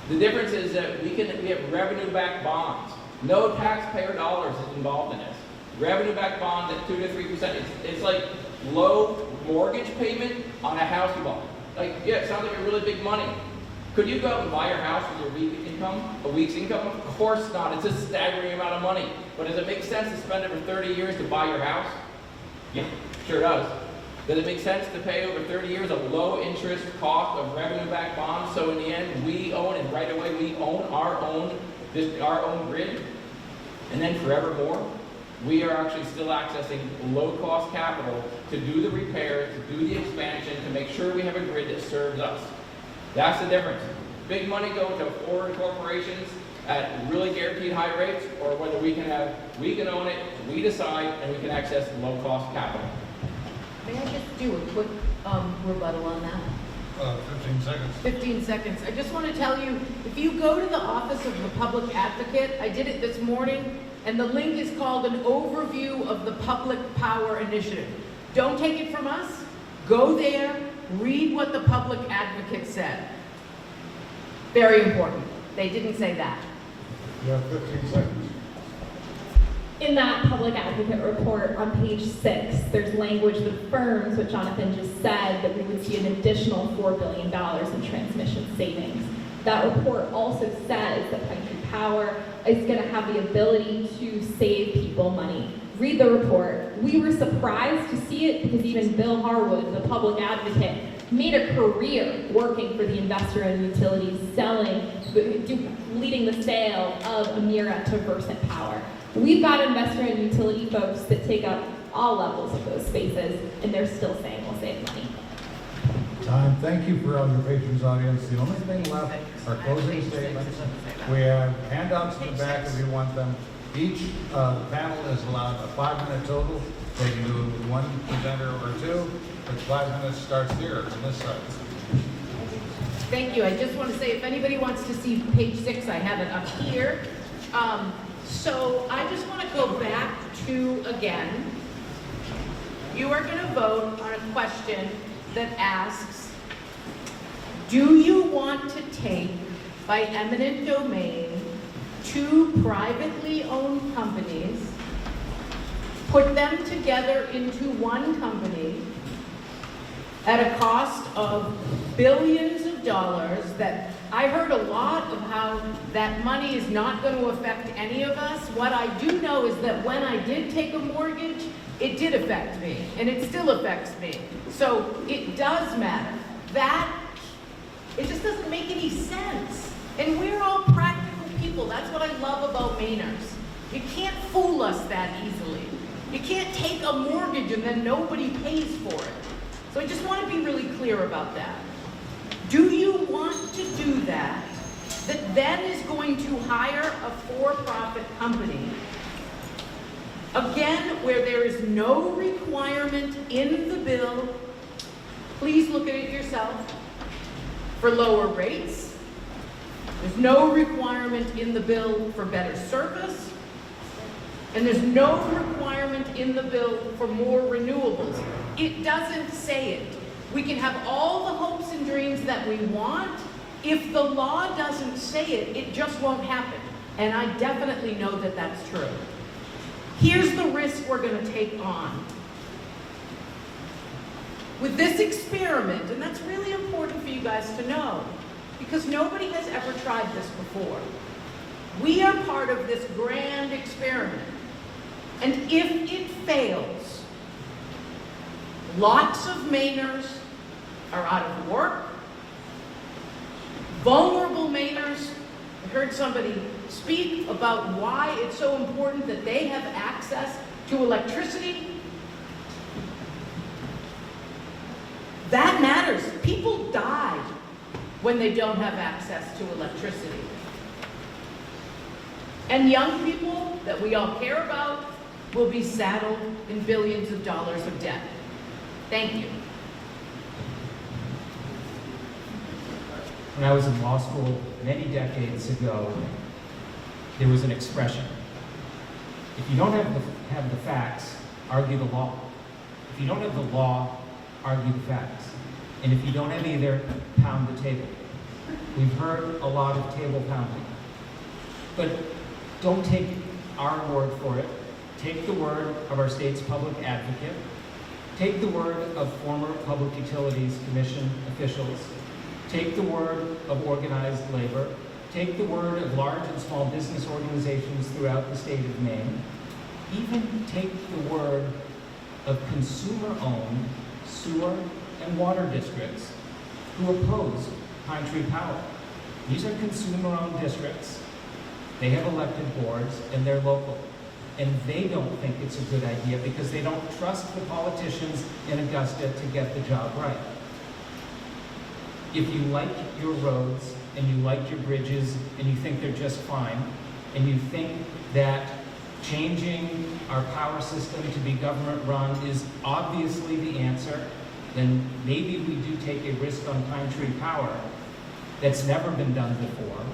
the difference is that we have revenue-backed bonds. No taxpayer dollars is involved in this. Revenue-backed bonds at 2 to 3%. It's like low mortgage payment on a house you bought. Like, yeah, it sounds like a really big money. Could you go out and buy your house with your a week's income? Of course not. It's a staggering amount of money. But does it make sense to spend it for 30 years to buy your house? Yeah, sure does. Does it make sense to pay over 30 years a low interest cost of revenue-backed bonds? So in the end, we own, and right away we own our own grid, and then forevermore, we are actually still accessing low-cost capital to do the repairs, to do the expansion, to make sure we have a grid that serves us. That's the difference. Big money going to foreign corporations at really guaranteed high rates, or whether we can own it, we decide, and we can access low-cost capital.
May I just do a quick rebuttal on that?
15 seconds.
15 seconds. I just want to tell you, if you go to the Office of the Public Advocate, I did it this morning, and the link is called An Overview of the Public Power Initiative. Don't take it from us. Go there, read what the Public Advocate said. Very important. They didn't say that.
You have 15 seconds.
In that public advocate report on page 6, there's language that affirms what Jonathan just said, that we would see an additional $4 billion in transmission savings. That report also says that Pine Tree Power is going to have the ability to save people money. Read the report. We were surprised to see it because even Bill Harwood, the public advocate, made a career working for the investor-owned utilities, leading the sale of Emera to Versant Power. We've got investor-owned utility folks that take up all levels of those spaces, and they're still saying we'll save money.
Time. Thank you for all your patience, audience. The only thing left are closing statements. We have handouts in the back if you want them. Each panel is allowed a 5-minute total. They can do it with one presenter or two, but 5 minutes starts here on this side.
Thank you. I just want to say, if anybody wants to see page 6, I have it up here. So I just want to go back to, again, you are going to vote on a question that asks, do you want to take by eminent domain 2 privately owned companies, put them together into one company at a cost of billions of dollars that I heard a lot of how that money is not going to affect any of us. What I do know is that when I did take a mortgage, it did affect me, and it still affects me. So it does matter. It just doesn't make any sense. And we're all practical people. That's what I love about Mainers. You can't fool us that easily. You can't take a mortgage and then nobody pays for it. So I just want to be really clear about that. Do you want to do that then is going to hire a for-profit company, again, where there is no requirement in the bill, please look at it yourself, for lower rates? There's no requirement in the bill for better service, and there's no requirement in the bill for more renewables. It doesn't say it. We can have all the hopes and dreams that we want. If the law doesn't say it, it just won't happen. And I definitely know that that's true. Here's the risk we're going to take on. With this experiment, and that's really important for you guys to know, because nobody has ever tried this before. We are part of this grand experiment. And if it fails, lots of Mainers are out of work. Vulnerable Mainers, I heard somebody speak about why it's so important that they have access to electricity. That matters. People die when they don't have access to electricity. And young people that we all care about will be saddled in billions of dollars of debt. Thank you.
When I was in law school many decades ago, there was an expression. If you don't have the facts, argue the law. If you don't have the law, argue the facts. And if you don't have either, pound the table. We've heard a lot of table pounding. But don't take our word for it. Take the word of our state's public advocate. Take the word of former Public Utilities Commission officials. Take the word of organized labor. Take the word of large and small business organizations throughout the state of Maine. Even take the word of consumer-owned sewer and water districts who oppose Pine Tree Power. These are consumer-owned districts. They have elected boards and they're local. And they don't think it's a good idea because they don't trust the politicians in Augusta to get the job right. If you like your roads and you like your bridges and you think they're just fine, and you think that changing our power system to be government run is obviously the answer, then maybe we do take a risk on Pine Tree Power that's never been done before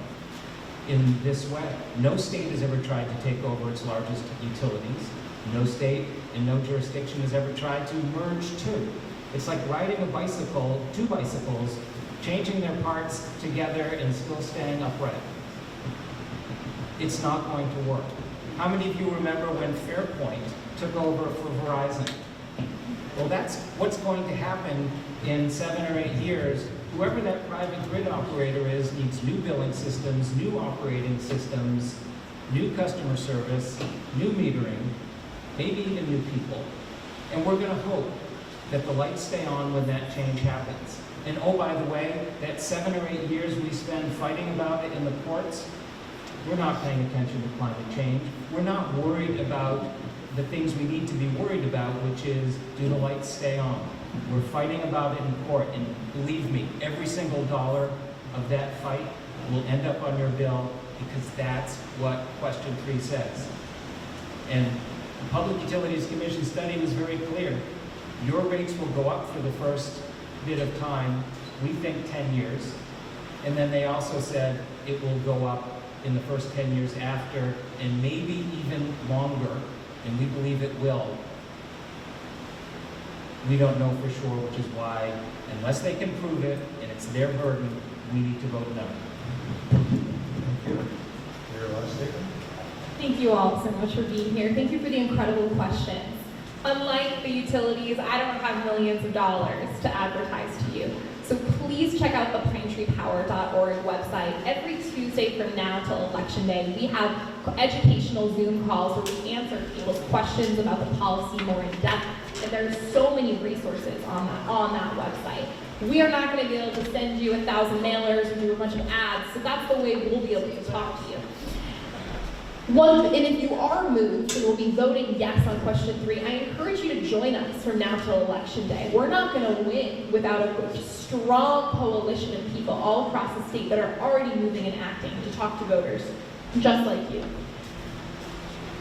in this way. No state has ever tried to take over its largest utilities. No state and no jurisdiction has ever tried to merge two. It's like riding a bicycle, two bicycles, changing their parts together and still staying upright. It's not going to work. How many of you remember when Fairpoint took over for Verizon? Well, that's what's going to happen in 7 or 8 years. Whoever that private grid operator is needs new billing systems, new operating systems, new customer service, new metering, maybe even new people. And we're going to hope that the lights stay on when that change happens. And oh, by the way, that 7 or 8 years we spend fighting about it in the courts, we're not paying attention to climate change. We're not worried about the things we need to be worried about, which is, do the lights stay on? We're fighting about it in court, and believe me, every single dollar of that fight will end up on your bill, because that's what question 3 says. And the Public Utilities Commission study was very clear. Your rates will go up for the first bit of time, we think 10 years, and then they also said it will go up in the first 10 years after, and maybe even longer, and we believe it will. We don't know for sure, which is why, unless they can prove it, and it's their burden, we need to vote no.
Thank you. Your last statement?
Thank you all so much for being here. Thank you for the incredible questions. Unlike the utilities, I don't have millions of dollars to advertise to you. So please check out the pinetreepower.org website. Every Tuesday from now till Election Day, we have educational Zoom calls where we answer people's questions about the policy more in depth. And there's so many resources on that website. We are not going to be able to send you 1,000 mailers or do a bunch of ads, so that's the way we'll be able to talk to you. And if you are moved and will be voting yes on question 3, I encourage you to join us from now till Election Day. We're not going to win without a strong coalition of people all across the state that are already moving and acting to talk to voters, just like you.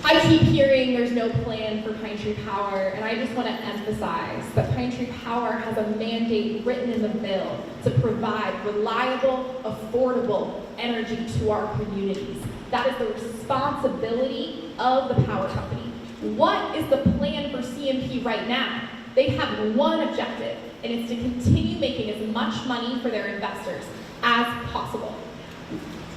I keep hearing there's no plan for Pine Tree Power, and I just want to emphasize that Pine Tree Power has a mandate written in the bill to provide reliable, affordable energy to our communities. That is the responsibility of the power company. What is the plan for CMP right now? They have one objective, and it's to continue making as much money for their investors as possible.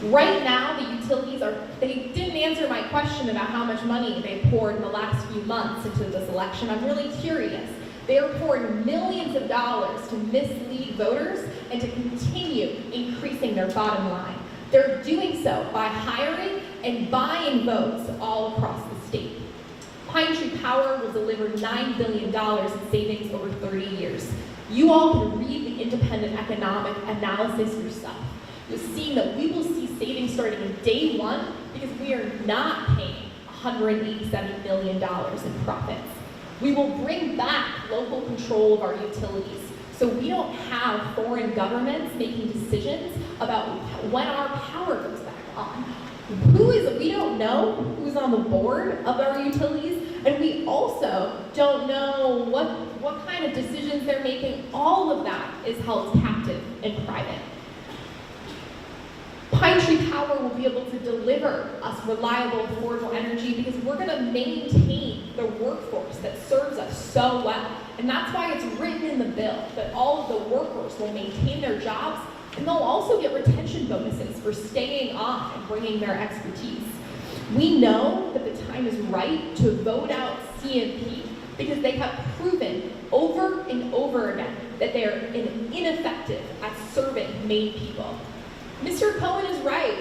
Right now, the utilities they didn't answer my question about how much money they poured in the last few months into this election. I'm really curious. They are pouring millions of dollars to mislead voters and to continue increasing their bottom line. They're doing so by hiring and buying votes all across the state. Pine Tree Power will deliver $9 billion in savings over 30 years. You all can read the independent economic analysis yourself. You'll see that we will see savings starting in day 1 because we are not paying $187 million in profits. We will bring back local control of our utilities, so we don't have foreign governments making decisions about when our power goes back on. We don't know who's on the board of our utilities, and we also don't know what kind of decisions they're making. All of that is held captive and private. Pine Tree Power will be able to deliver us reliable, affordable energy because we're going to maintain the workforce that serves us so well. And that's why it's written in the bill that all of the workers will maintain their jobs, and they'll also get retention bonuses for staying on and bringing their expertise. We know that the time is right to vote out CMP because they have proven over and over again that they are ineffective at serving Maine people. Mr. Cohen is right.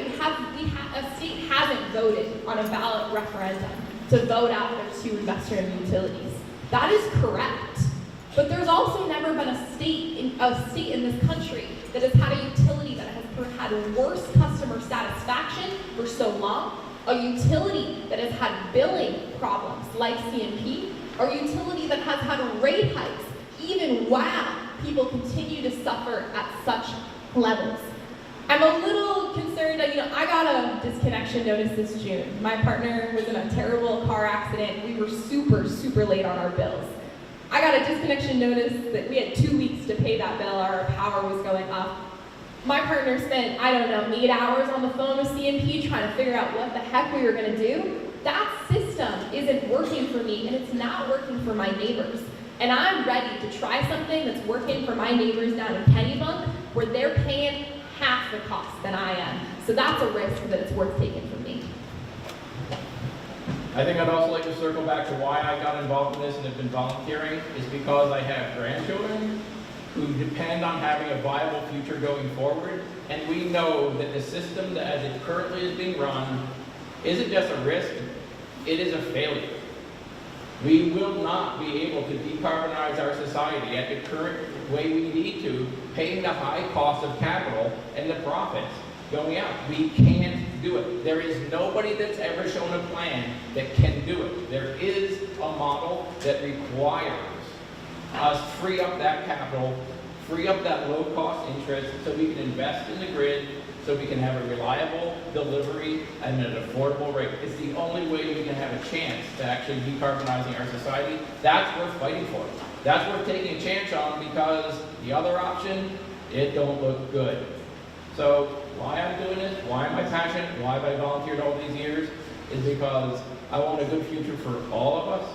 A state hasn't voted on a ballot referendum to vote out their 2 investor-owned utilities. That is correct. But there's also never been a state in this country that has had a utility that has had worse customer satisfaction for so long, a utility that has had billing problems like CMP, or a utility that has had rate hikes even while people continue to suffer at such levels. I'm a little concerned, I got a disconnection notice this June. My partner was in a terrible car accident. We were super, super late on our bills. I got a disconnection notice that we had 2 weeks to pay that bill, our power was going up. My partner spent, I don't know, 8 hours on the phone with CMP trying to figure out what the heck we were gonna do. That system isn't working for me, and it's not working for my neighbors. And I'm ready to try something that's working for my neighbors down in Kennybunk, where they're paying half the cost than I am. So that's a risk that it's worth taking for me.
I think I'd also like to circle back to why I got involved in this and have been volunteering, is because I have grandchildren who depend on having a viable future going forward, and we know that the system that as it currently is being run isn't just a risk, it is a failure. We will not be able to decarbonize our society at the current way we need to, paying the high cost of capital and the profits going out. We can't do it. There is nobody that's ever shown a plan that can do it. There is a model that requires us free up that capital, free up that low-cost interest so we can invest in the grid, so we can have a reliable delivery and an affordable rate. It's the only way we can have a chance to actually decarbonizing our society. That's worth fighting for. That's worth taking a chance on, because the other option, it don't look good. So why I'm doing this, why am I passionate, why have I volunteered all these years, is because I want a good future for all of us,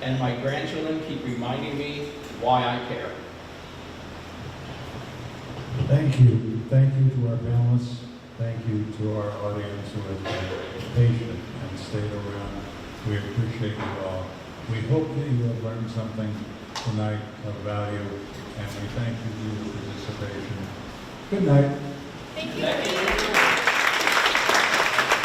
and my grandchildren keep reminding me why I care.
Thank you. Thank you to our panelists. Thank you to our audience who have been patient and stayed around. We appreciate you all. We hope that you have learned something tonight of value, and we thank you for your participation. Good night.
Thank you.